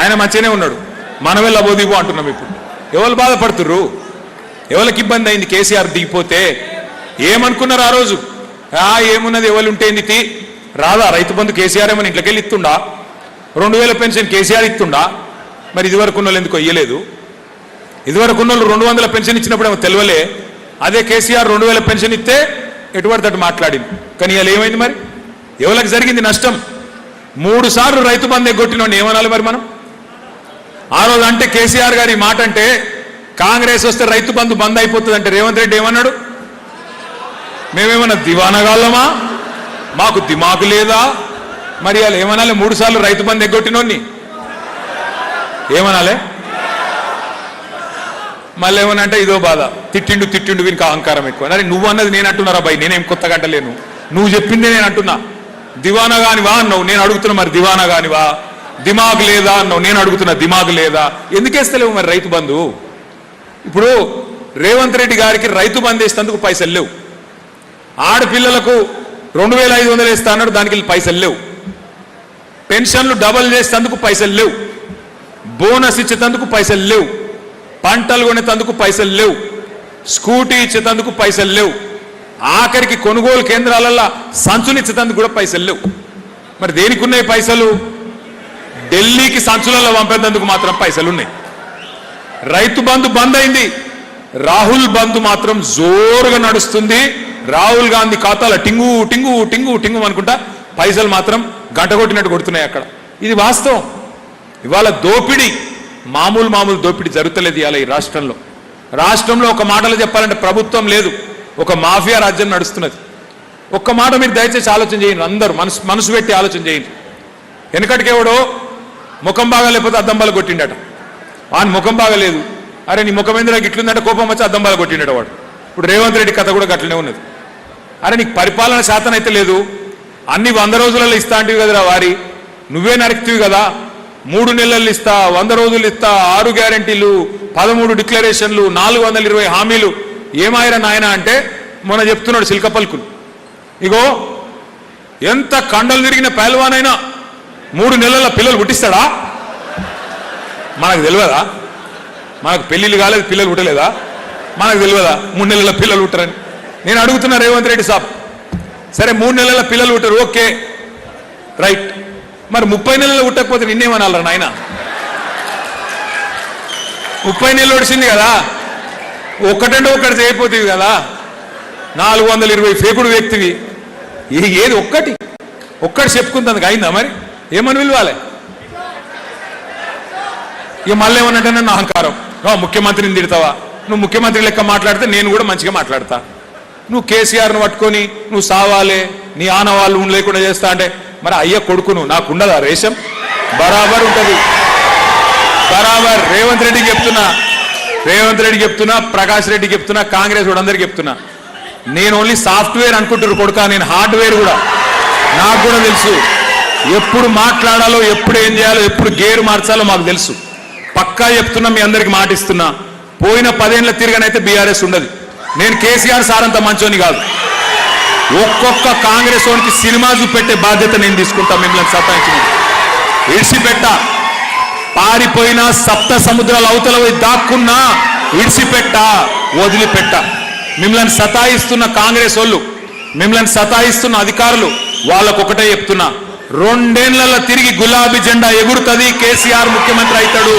ఆయన మంచిగానే ఉన్నాడు. మనమే లబో దిబో అంటున్నాం. ఇప్పుడు ఎవరు బాధపడుతుర్రు? ఎవరికి ఇబ్బంది అయింది కేసీఆర్ దిగిపోతే? ఏమనుకున్నారు ఆ రోజు? ఏమున్నది, ఎవరు ఉంటే నితి రాదా? రైతు బంధు కేసీఆర్ ఏమని ఇంట్లోకెళ్ళి ఇస్తుండా? 2000 పెన్షన్ కేసీఆర్ ఇస్తుండా? మరి ఇదివరకు ఉన్న వాళ్ళు ఎందుకు ఇయ్యలేదు? ఇదివరకు ఉన్న వాళ్ళు 200 పెన్షన్ ఇచ్చినప్పుడు ఏమో తెలియలే. అదే కేసీఆర్ 2000 పెన్షన్ ఇస్తే ఎటువంటి తట్టు మాట్లాడింది. కానీ ఇలా ఏమైంది? మరి ఎవరికి జరిగింది నష్టం? 3 సార్లు రైతు బంధు ఎగ్గొట్టినోడిని ఏమనాలి మరి మనం? ఆ రోజు అంటే కేసీఆర్ గారి మాట అంటే, కాంగ్రెస్ వస్తే రైతు బంధు బంద్ అయిపోతుంది అంటే రేవంత్ రెడ్డి ఏమన్నాడు? మేమేమన్నా దివానగాళ్ళమా? మాకు దిమాకు లేదా? మరి వాళ్ళు ఏమనాలి? 3 సార్లు రైతు బంధు ఎగ్గొట్టినోడిని ఏమనాలి? మళ్ళీ ఏమనంటే ఇదో బాధ, తిట్టిండు వీనికి అహంకారం ఎక్కువ. అరే నువ్వు అన్నది నేను అంటున్నారా భయ్, నేనేం కొత్తగా అంటలేను. నువ్వు చెప్పిందే నేను అంటున్నా. దివానా కానివా అన్నావు, నేను అడుగుతున్నా మరి దివానా కానివా? దిమాగ్ లేదా అన్నావు, నేను అడుగుతున్నా దిమాగ్ లేదా? ఎందుకేస్తలేవు మరి రైతు బంధు? ఇప్పుడు రేవంత్ రెడ్డి గారికి రైతు బంధు వేసేందుకు పైసలు లేవు. ఆడపిల్లలకు 2500 వేస్తా అన్నాడు, దానికి పైసలు లేవు. పెన్షన్లు డబల్ చేసేందుకు పైసలు లేవు. బోనస్ ఇచ్చేందుకు పైసలు లేవు. పంటలు కొనేందుకు పైసలు లేవు. స్కూటీ ఇచ్చేందుకు పైసలు లేవు. ఆఖరికి కొనుగోలు కేంద్రాలలో సంచులు ఇచ్చేందుకు కూడా పైసలు లేవు. మరి దేనికి ఉన్నాయి పైసలు? ఢిల్లీకి సంచులలో పంపేందుకు మాత్రం పైసలు ఉన్నాయి. రైతు బంధు బంద్ అయింది. రాహుల్ బంధు మాత్రం జోరుగా నడుస్తుంది. రాహుల్ గాంధీ ఖాతాలో టింగు టింగు టింగు టింగు అనుకుంటా పైసలు మాత్రం గంట కొట్టినట్టు కొడుతున్నాయి అక్కడ. ఇది వాస్తవం. ఇవాళ దోపిడీ మామూలు దోపిడీ జరుగుతలేదు ఇవాళ ఈ రాష్ట్రంలో. ఒక మాటలో చెప్పాలంటే ప్రభుత్వం లేదు, ఒక మాఫియా రాజ్యం నడుస్తున్నది. ఒక్క మాట మీరు దయచేసి ఆలోచన చేయండి. అందరూ మనసు పెట్టి ఆలోచన చేయండి. వెనకటికేవాడో ముఖం బాగా లేకపోతే అద్దం బాగా కొట్టిండట. వాని ముఖం బాగలేదు, అరే నీ ముఖం ఎందుకు గిట్లుందంటే కోపం వచ్చి అద్దం బాగా కొట్టిండట వాడు. ఇప్పుడు రేవంత్ రెడ్డి కథ కూడా గట్లనే ఉన్నది. అరే నీకు పరిపాలన శాతం అయితే లేదు, అన్ని 100 రోజులలో ఇస్తా అంటివి కదరా వారి, నువ్వే నరికితివి కదా. 3 నెలలు ఇస్తా, 100 రోజులు ఇస్తా, 6 గ్యారంటీలు, 13 డిక్లరేషన్లు, 420 హామీలు. ఏమాయరా నాయన అంటే మొన్న చెప్తున్నాడు సిల్కపల్కులు. ఇగో ఎంత కండలు తిరిగిన పహల్వానైనా 3 నెలల పిల్లలు పుట్టిస్తాడా? మనకు తెలియదా? మనకు పెళ్లిళ్ళు కాలేదు, పిల్లలు పుట్టలేదా? మనకు తెలియదా 3 నెలల పిల్లలు పుట్టరని? నేను అడుగుతున్నా రేవంత్ రెడ్డి సాబ్, సరే 3 నెలల పిల్లలు పుట్టరు, ఓకే రైట్. మరి 30 నెలలు పుట్టకపోతే నిన్నేమనాలరా నాయన? 30 నెలలు వచ్చింది కదా, ఒక్కటంటే ఒక్కటి చేయకపోతేవి కదా. 420 ఫేకుడు వ్యక్తివి, ఏది ఒక్కటి చెప్పుకుంటుంది అయిందా? మరి ఏమని పిలవాలి? ఇక మళ్ళీ ఏమనంటే నన్ను అహంకారం, ముఖ్యమంత్రిని తిడతావా? నువ్వు ముఖ్యమంత్రి లెక్క మాట్లాడితే నేను కూడా మంచిగా మాట్లాడతా. నువ్వు కేసీఆర్ను పట్టుకొని నువ్వు సావాలే, నీ ఆనవాళ్ళు లేకుండా చేస్తా అంటే మరి అయ్య కొడుకును నాకుండదా రేషం? బరాబర్ ఉంటుంది, బరాబర్. రేవంత్ రెడ్డికి చెప్తున్నా, ప్రకాష్ రెడ్డికి చెప్తున్నా, కాంగ్రెస్ కూడా అందరికి చెప్తున్నా, నేను ఓన్లీ సాఫ్ట్వేర్ అనుకుంటున్నారు కొడుకా, నేను హార్డ్వేర్ కూడా. నాకు కూడా తెలుసు ఎప్పుడు మాట్లాడాలో, ఎప్పుడు ఏం చేయాలో, ఎప్పుడు గేరు మార్చాలో మాకు తెలుసు. పక్కా చెప్తున్నా, మీ అందరికి మాటిస్తున్నా, పోయిన 10 ఏళ్ళ తిరగనైతే బీఆర్ఎస్ ఉండదు. నేను కేసీఆర్ సార్ అంత మంచోని కాదు. ఒక్కొక్క కాంగ్రెస్ వానికి సినిమా చూపెట్టే బాధ్యత నేను తీసుకుంటా. మిమ్మల్ని సతాయించిన ఇడిచిపెట్ట పారిపోయినా సప్త సముద్రాల అవతల పోయి దాక్కున్నా విడిచిపెట్ట వదిలిపెట్ట. మిమ్మల్ని సతాయిస్తున్న కాంగ్రెస్ వాళ్ళు, మిమ్మల్ని సతాయిస్తున్న అధికారులు వాళ్ళకొకటే చెప్తున్నా, 2 ఏళ్లలో తిరిగి గులాబీ జెండా ఎగురుతుంది, కేసీఆర్ ముఖ్యమంత్రి అవుతాడు.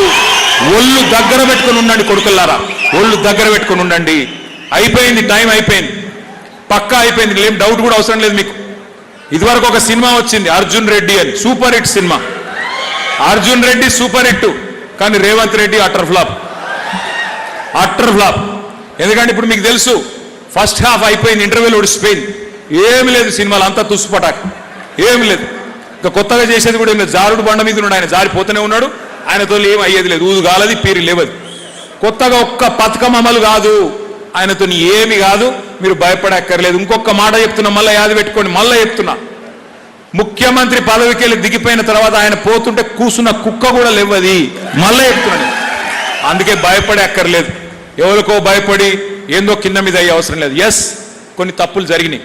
ఒళ్ళు దగ్గర పెట్టుకుని ఉండండి కొడుకుల్లారా, ఒళ్ళు దగ్గర పెట్టుకుని ఉండండి. అయిపోయింది, టైం అయిపోయింది, పక్కా అయిపోయింది, ఏం డౌట్ కూడా అవసరం లేదు మీకు. ఇదివరకు ఒక సినిమా వచ్చింది అర్జున్ రెడ్డి అని, super hit cinema. Arjun Reddy super hit, కానీ రేవంత్ రెడ్డి అటర్ ఫ్లాప్. ఎందుకంటే ఇప్పుడు మీకు తెలుసు, ఫస్ట్ హాఫ్ అయిపోయింది, ఇంటర్వ్యూలు ఒడిసిపోయింది, ఏమి లేదు సినిమాలు, అంతా తుస్సుపటాక్, ఏమి లేదు. ఇంకా కొత్తగా చేసేది కూడా ఏం లేదు. జారుడు బండ మీద ఉన్నాడు ఆయన, జారిపోతూనే ఉన్నాడు, ఆయనతో ఏం అయ్యేది లేదు, ఊదు కాలది పీరి లేవది. కొత్తగా ఒక్క పథకం అమలు కాదు, ఆయనతో ఏమి కాదు, మీరు భయపడక్కర్లేదు. ఇంకొక మాట చెప్తున్నా, మళ్ళీ యాది పెట్టుకోండి, మళ్ళీ చెప్తున్నా, ముఖ్యమంత్రి పదవికి వెళ్ళి దిగిపోయిన తర్వాత ఆయన పోతుంటే కూసున్న కుక్క కూడా లేవది, మళ్ళీ చెప్తున్నాను. అందుకే భయపడే అక్కర్లేదు, ఎవరికో భయపడి ఏందో కింద మీద అయ్యే అవసరం లేదు. ఎస్, కొన్ని తప్పులు జరిగినాయి,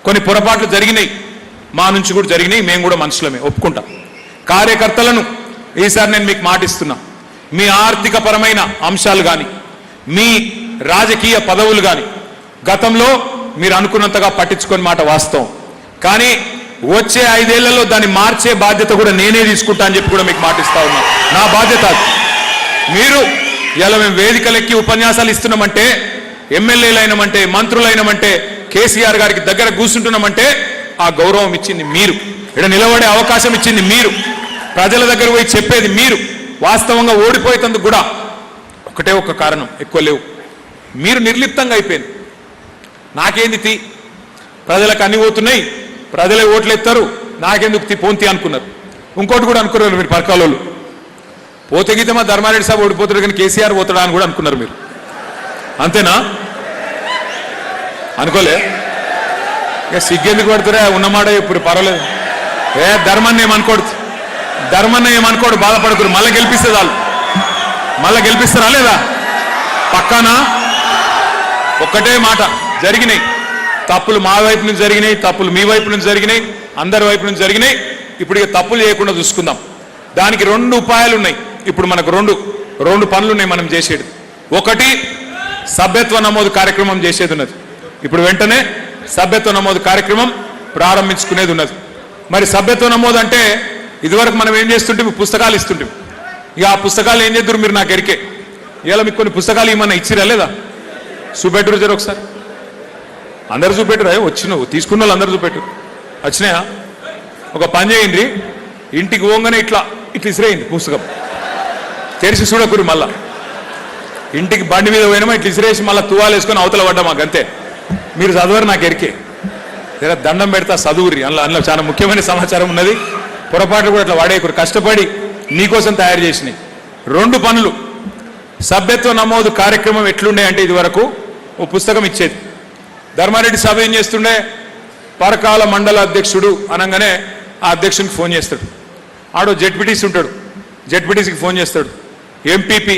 కొన్ని పొరపాట్లు జరిగినాయి, మా నుంచి కూడా జరిగినాయి, మేము కూడా మనుషులమే, ఒప్పుకుంటాం. కార్యకర్తలను ఈసారి నేను మీకు మాటిస్తున్నా, మీ ఆర్థిక పరమైన అంశాలు కానీ, మీ రాజకీయ పదవులు కానీ గతంలో మీరు అనుకున్నంతగా పట్టించుకొని మాట వాస్తవం, కానీ వచ్చే 5 ఏళ్లలో దాన్ని మార్చే బాధ్యత కూడా నేనే తీసుకుంటా అని చెప్పి కూడా మీకు మాటిస్తా ఉన్నా. నా బాధ్యత. మీరు ఇలా మేము వేదికలెక్కి ఉపన్యాసాలు ఇస్తున్నామంటే, ఎమ్మెల్యేలైనమంటే, మంత్రులైనమంటే, కేసీఆర్ గారికి దగ్గర కూర్చుంటున్నామంటే ఆ గౌరవం ఇచ్చింది మీరు, ఇక్కడ నిలబడే అవకాశం ఇచ్చింది మీరు, ప్రజల దగ్గర పోయి చెప్పేది మీరు. వాస్తవంగా ఓడిపోయేందుకు కూడా ఒకటే ఒక కారణం, ఎక్కువ లేవు, మీరు నిర్లిప్తంగా అయిపోయింది. నాకేంది తీ, ప్రజలకు అన్ని పోతున్నాయి, ప్రజలే ఓట్లు ఎత్తారు, నాకెందుకు తీ పోంతి అనుకున్నారు. ఇంకోటి కూడా అనుకున్నారు మీరు, పరకాలలో పోతే గీతే మా ధర్మారెడ్డి సాబ్ ఓడిపోతాడు కానీ కేసీఆర్ పోతాడా అని కూడా అనుకున్నారు మీరు. అంతేనా? అనుకోలే? ఇక సిగ్గెందుకు పడుతురా, ఉన్నమాట ఇప్పుడు పర్వాలేదు. ధర్మాన్ని ఏమనుకోడు, బాధపడుతురు, మళ్ళీ గెలిపిస్తే చాలు. మళ్ళీ గెలిపిస్తారా లేదా? పక్కానా? ఒక్కటే మాట, జరిగినాయి తప్పులు, మా వైపు నుంచి జరిగినాయి తప్పులు, మీ వైపు నుంచి జరిగినాయి, అందరి వైపు నుంచి జరిగినాయి. ఇప్పుడు ఇక తప్పులు చేయకుండా చూసుకుందాం. దానికి 2 ఉపాయాలు ఉన్నాయి. ఇప్పుడు మనకు రెండు పనులు ఉన్నాయి మనం చేసేది. ఒకటి, సభ్యత్వ నమోదు కార్యక్రమం చేసేది ఉన్నది. ఇప్పుడు వెంటనే సభ్యత్వ నమోదు కార్యక్రమం ప్రారంభించుకునేది ఉన్నది. మరి సభ్యత్వ నమోదు అంటే ఇదివరకు మనం ఏం చేస్తుంటే పుస్తకాలు ఇస్తుంటాం. ఇక ఆ పుస్తకాలు ఏం చేద్దరు మీరు నాకు ఎరికే. ఇలా మీకు కొన్ని పుస్తకాలు ఏమన్నా ఇచ్చిరా లేదా? చూపెట్టరు జర ఒకసారి, అందరు చూపెట్టరు. వచ్చినావు తీసుకున్న వాళ్ళు అందరు చూపెట్టరు. వచ్చినాయా? ఒక పని చేయండి, ఇంటికి పోగానే ఇట్లా ఇసిరేయండి పుస్తకం, తెరిచి చూడకూరి. మళ్ళా ఇంటికి బండి మీద పోయినామా ఇట్లా ఇసిరేసి మళ్ళీ తువాలు వేసుకొని అవతల పడ్డా, మాకు అంతే. మీరు చదవరు నాకు ఎరికే, జర దండం పెడతా చదువురి, అందులో చాలా ముఖ్యమైన సమాచారం ఉన్నది. పొరపాట్లు కూడా అట్లా వాడేయకూరు, కష్టపడి నీకోసం తయారు చేసినాయి. 2 పనులు. సభ్యత్వ నమోదు కార్యక్రమం ఎట్లుండే అంటే, ఇది వరకు ఓ పుస్తకం ఇచ్చేది. ధర్మారెడ్డి సభ ఏం చేస్తుండే, పరకాల మండల అధ్యక్షుడు అనగానే ఆ అధ్యక్షునికి ఫోన్ చేస్తాడు. ఆడో జెడ్పీటీసీ ఉంటాడు, జెడ్పీటీసీకి ఫోన్ చేస్తాడు. ఎంపీపీ,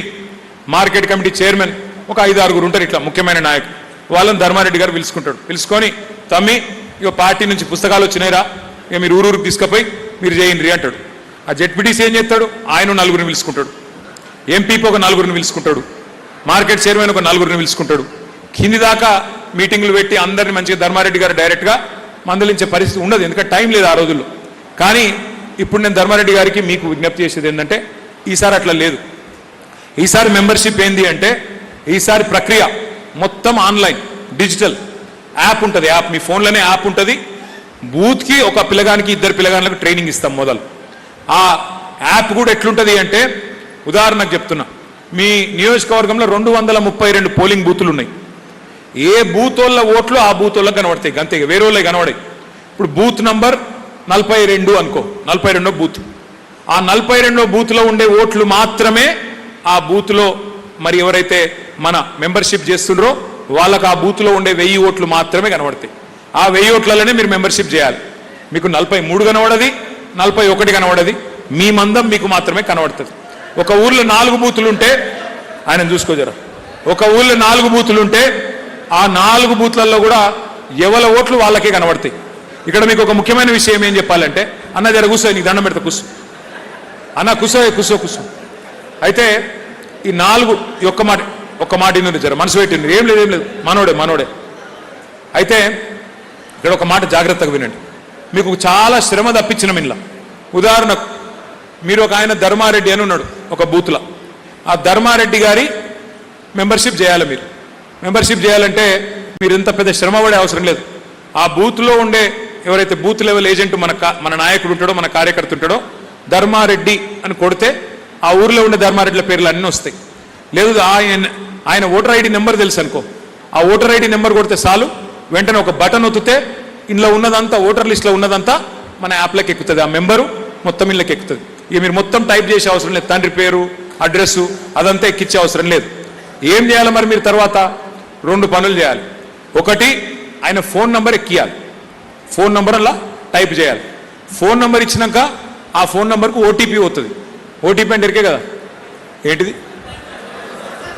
మార్కెట్ కమిటీ చైర్మన్, ఒక 5-6 ఉంటారు ఇట్లా ముఖ్యమైన నాయకులు. వాళ్ళని ధర్మారెడ్డి గారు పిలుచుకుంటాడు. పిలుచుకొని, తమ్మి ఇక పార్టీ నుంచి పుస్తకాలు వచ్చినాయిరా, ఇక మీరు ఊరూరికి తీసుకుపోయి మీరు చేయండి అంటాడు. ఆ జెడ్పీటీసీ ఏం చేస్తాడు, ఆయన 4 పిలుచుకుంటాడు, ఎంపీపీ ఒక 4 పిలుచుకుంటాడు, మార్కెట్ చైర్మన్ ఒక 4 పిలుచుకుంటాడు. కింది దాకా మీటింగ్లు పెట్టి అందరిని మంచిగా ధర్మారెడ్డి గారు డైరెక్ట్గా మందలించే పరిస్థితి ఉండదు, ఎందుకంటే టైం లేదు ఆ రోజుల్లో. కానీ ఇప్పుడు నేను ధర్మారెడ్డి గారికి మీకు విజ్ఞప్తి చేసేది ఏంటంటే, ఈసారి అట్లా లేదు. ఈసారి మెంబర్షిప్ ఏంది అంటే, ఈసారి ప్రక్రియ మొత్తం ఆన్లైన్, డిజిటల్ యాప్ ఉంటుంది. యాప్ మీ ఫోన్లోనే యాప్ ఉంటుంది. బూత్కి ఒక పిల్లగానికి 2 పిల్లగాళ్ళకు ట్రైనింగ్ ఇస్తాం మొదలు. ఆ యాప్ కూడా ఎట్లుంటుంది అంటే, ఉదాహరణకు చెప్తున్నా, మీ నియోజకవర్గంలో 232 పోలింగ్ బూతులు ఉన్నాయి. ఏ బూత్ వాళ్ళ ఓట్లు ఆ బూత్ వాళ్ళకి కనబడతాయి, అంతే, వేరే వాళ్ళకి కనబడాయి. ఇప్పుడు బూత్ నంబర్ 42 అనుకో, 42వ బూత్. ఆ 42వ బూత్లో ఉండే ఓట్లు మాత్రమే ఆ బూత్లో, మరి ఎవరైతే మన మెంబర్షిప్ చేస్తుండ్రో వాళ్ళకు ఆ బూత్లో ఉండే 1000 ఓట్లు మాత్రమే కనబడతాయి. ఆ 1000 ఓట్లలోనే మీరు మెంబర్షిప్ చేయాలి. మీకు 43 కనబడది, 41 కనబడది, మీ మందం మీకు మాత్రమే కనబడుతుంది. ఒక ఊర్లో 4 బూతులు ఉంటే, ఆయన చూసుకోజరా, ఒక ఊర్లో 4 బూతులు ఉంటే ఆ 4 బూత్లలో కూడా ఎవరి ఓట్లు వాళ్ళకే కనబడతాయి. ఇక్కడ మీకు ఒక ముఖ్యమైన విషయం ఏం చెప్పాలంటే, అన్న జర కూర్చో, నీకు దండం పెడతా కూర్చో. అన్న కూసో. అయితే ఈ 4 ఒక్క మాట ఇన్ను జర మనసు పెట్టింది. ఏం లేదు మనోడే. అయితే ఇక్కడ ఒక మాట జాగ్రత్తగా వినండి. మీకు చాలా శ్రమ తప్పించిన మిల్ల. ఉదాహరణకు మీరు ఒక ఆయన ధర్మారెడ్డి అని ఉన్నాడు ఒక బూత్లో. ఆ ధర్మారెడ్డి గారి మెంబర్షిప్ చేయాలి. మీరు మెంబర్షిప్ చేయాలంటే మీరు ఇంత పెద్ద శ్రమ పడే అవసరం లేదు. ఆ బూత్లో ఉండే ఎవరైతే బూత్ లెవెల్ ఏజెంట్ మన నాయకుడు ఉంటాడో, మన కార్యకర్త ఉంటాడో, ధర్మారెడ్డి అని కొడితే ఆ ఊర్లో ఉండే ధర్మారెడ్డిల పేర్లు అన్నీ వస్తాయి. లేదు ఆయన ఓటర్ ఐడి నెంబర్ తెలుసు అనుకో, ఆ ఓటర్ ఐడి నెంబర్ కొడితే చాలు, వెంటనే ఒక బటన్ ఒత్తితే ఇందులో ఉన్నదంతా, ఓటర్ లిస్ట్లో ఉన్నదంతా మన యాప్లోకి ఎక్కుతుంది. ఆ మెంబరు మొత్తం ఇళ్ళకి ఎక్కుతుంది. ఇక మీరు మొత్తం టైప్ చేసే అవసరం లేదు. తండ్రి పేరు, అడ్రస్సు అదంతా ఎక్కించే అవసరం లేదు. ఏం చేయాలి మరి మీరు? తర్వాత 2 పనులు చేయాలి. ఒకటి, ఆయన ఫోన్ నంబర్ ఎక్కియాలి. ఫోన్ నంబర్ అలా టైప్ చేయాలి. ఫోన్ నంబర్ ఇచ్చినాక ఆ ఫోన్ నంబర్కు ఓటీపీ అవుతుంది. ఓటీపీ అంటే ఎరికే కదా, ఏంటిది?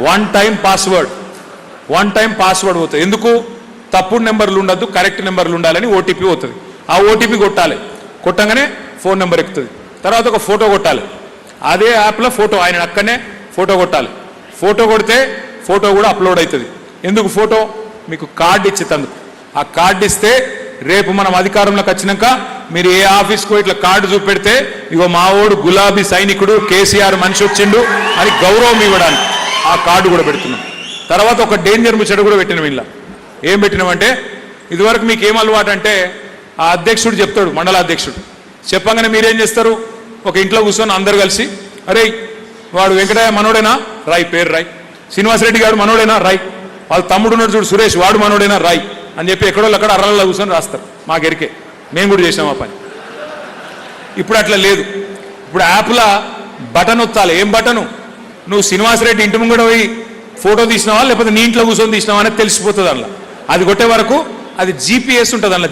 వన్ టైం పాస్వర్డ్ అవుతుంది. ఎందుకు? తప్పుడు నెంబర్లు ఉండద్దు, కరెక్ట్ నెంబర్లు ఉండాలని ఓటీపీ అవుతుంది. ఆ ఓటీపీ కొట్టాలి. కొట్టంగానే ఫోన్ నెంబర్ ఎక్కుతుంది. తర్వాత ఒక ఫోటో కొట్టాలి. అదే యాప్లో ఫోటో, ఆయన అక్కడనే ఫోటో కొట్టాలి. ఫోటో కొడితే ఫోటో కూడా అప్లోడ్ అవుతుంది. ఎందుకు ఫోటో? మీకు కార్డు ఇచ్చేందుకు. ఆ కార్డు ఇస్తే రేపు మనం అధికారంలోకి వచ్చినాక మీరు ఏ ఆఫీస్కో ఇట్లా కార్డు చూపెడితే, ఇగో మావోడు గులాబీ సైనికుడు కేసీఆర్ మనిషి వచ్చిండు అని గౌరవం ఇవ్వడానికి ఆ కార్డు కూడా పెడుతున్నాం. తర్వాత ఒక డేంజర్ ముచ్చట కూడా పెట్టినాం. ఇలా ఏం పెట్టినామంటే, ఇదివరకు మీకు ఏం అలవాటు అంటే, ఆ అధ్యక్షుడు చెప్తాడు, మండల అధ్యక్షుడు చెప్పగానే మీరేం చేస్తారు? ఒక ఇంట్లో కూర్చొని అందరు కలిసి, అరే వాడు వెంకటయ్య మనోడేనా రాయ్, పేరు రాయ్. శ్రీనివాసరెడ్డి గారు మనోడేనా రాయ్. వాళ్ళ తమ్ముడు ఉన్నాడు చూడు సురేష్, వాడు మనోడేనా రాయ్ అని చెప్పి ఎక్కడో అక్కడ అర్రల్లో కూర్చొని రాస్తారు. మాకెరికే, మేము కూడా చేసాం ఆ పని. ఇప్పుడు అట్లా లేదు. ఇప్పుడు యాప్లో బటన్ ఒత్తాలి. ఏం బటను? నువ్వు శ్రీనివాసరెడ్డి ఇంటి ముంగడ పోయి ఫోటో తీసినావా లేకపోతే నీ ఇంట్లో కూర్చొని తీసినావా అనేది తెలిసిపోతుంది. అందులో అది కొట్టే వరకు అది జీపీఎస్ ఉంటుంది. అందులో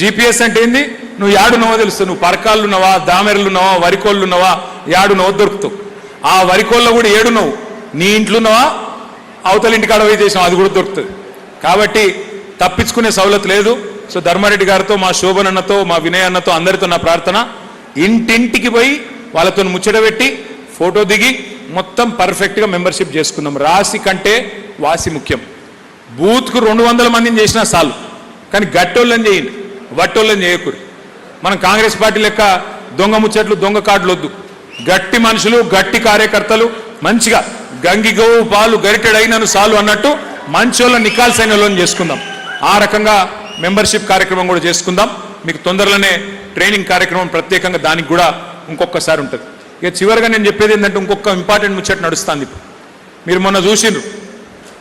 జీపీఎస్ అంటే ఏంది? నువ్వు యాడున్నావో తెలుస్తుంది. నువ్వు పరకాళ్ళు ఉన్నావా, దామెరలు ఉన్నావా, వరికోళ్ళు ఉన్నావా, యాడున్నావో దొరుకుతావు. ఆ వరికోళ్ళలో కూడా ఏడున్నావు, నీ ఇంట్లో ఉన్నావా, అవతల ఇంటికాడ పోయి చేసినావు, అది కూడా దొరుకుతుంది. కాబట్టి తప్పించుకునే సౌలత్ లేదు. సో ధర్మారెడ్డి గారితో, మా శోభన్ అన్నతో, మా వినయ్ అన్నతో, అందరితో నా ప్రార్థన, ఇంటింటికి పోయి వాళ్ళతో ముచ్చట పెట్టి ఫోటో దిగి మొత్తం పర్ఫెక్ట్గా మెంబర్షిప్ చేసుకుందాం. రాసి కంటే వాసి ముఖ్యం. బూత్కు 200 మందిని చేసినా చాలు, కానీ గట్టోళ్ళని చేయండి, వట్టోళ్ళని చేయకూడదు. మనం కాంగ్రెస్ పార్టీ లెక్క దొంగ ముచ్చట్లు, దొంగ కార్డులు వద్దు. గట్టి మనుషులు, గట్టి కార్యకర్తలు, మంచిగా గంగి గోవు పాలు గరిటెడైనను సాలు అన్నట్టు మంచోళ్ళ నికాల్సైన వాళ్ళని చేసుకుందాం. ఆ రకంగా మెంబర్షిప్ కార్యక్రమం కూడా చేసుకుందాం. మీకు తొందరలోనే ట్రైనింగ్ కార్యక్రమం ప్రత్యేకంగా దానికి కూడా ఇంకొకసారి ఉంటుంది. ఇక చివరిగా నేను చెప్పేది ఏంటంటే, ఇంకొక ఇంపార్టెంట్ ముచ్చట నడుస్తుంది. ఇప్పుడు మీరు మొన్న చూసిండ్రు,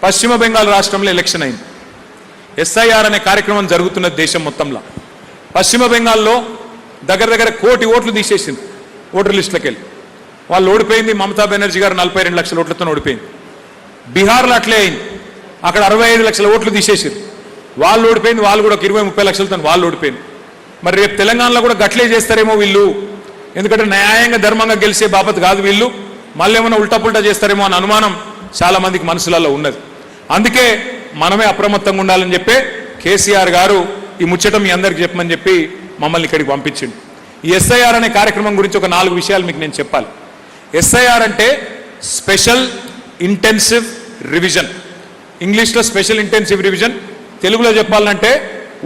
పశ్చిమ బెంగాల్ రాష్ట్రంలో ఎలక్షన్ అయింది. ఎస్ఐఆర్ అనే కార్యక్రమం జరుగుతున్నది దేశం మొత్తంలో. పశ్చిమ బెంగాల్లో దగ్గర 1 కోటి ఓట్లు తీసేసింది ఓటర్ లిస్టులకు వెళ్ళి. వాళ్ళు ఓడిపోయింది. మమతా బెనర్జీ గారు 42 లక్షల ఓట్లతో ఓడిపోయింది. బీహార్లో అట్లే అయింది. అక్కడ 65 లక్షల ఓట్లు తీసేసారు. వాళ్ళు ఓడిపోయింది. వాళ్ళు కూడా 20-30 లక్షలతో వాళ్ళు ఓడిపోయింది. మరి రేపు తెలంగాణలో కూడా గట్లే చేస్తారేమో వీళ్ళు. ఎందుకంటే న్యాయంగా ధర్మంగా గెలిచే బాపత్ కాదు వీళ్ళు. మళ్ళీ ఏమైనా ఉల్టా పుల్టా చేస్తారేమో అన్న అనుమానం చాలా మందికి మనసులలో ఉన్నది. అందుకే మనమే అప్రమత్తంగా ఉండాలని చెప్పి కేసీఆర్ గారు ఈ ముచ్చట మీ అందరికి చెప్పమని చెప్పి మమ్మల్ని ఇక్కడికి పంపించిండు. ఈ ఎస్ఐఆర్ అనే కార్యక్రమం గురించి ఒక 4 విషయాలు మీకు నేను చెప్పాలి. ఎస్ఐఆర్ అంటే స్పెషల్ ఇంటెన్సివ్ రివిజన్. ఇంగ్లీష్లో స్పెషల్ ఇంటెన్సివ్ రివిజన్, తెలుగులో చెప్పాలంటే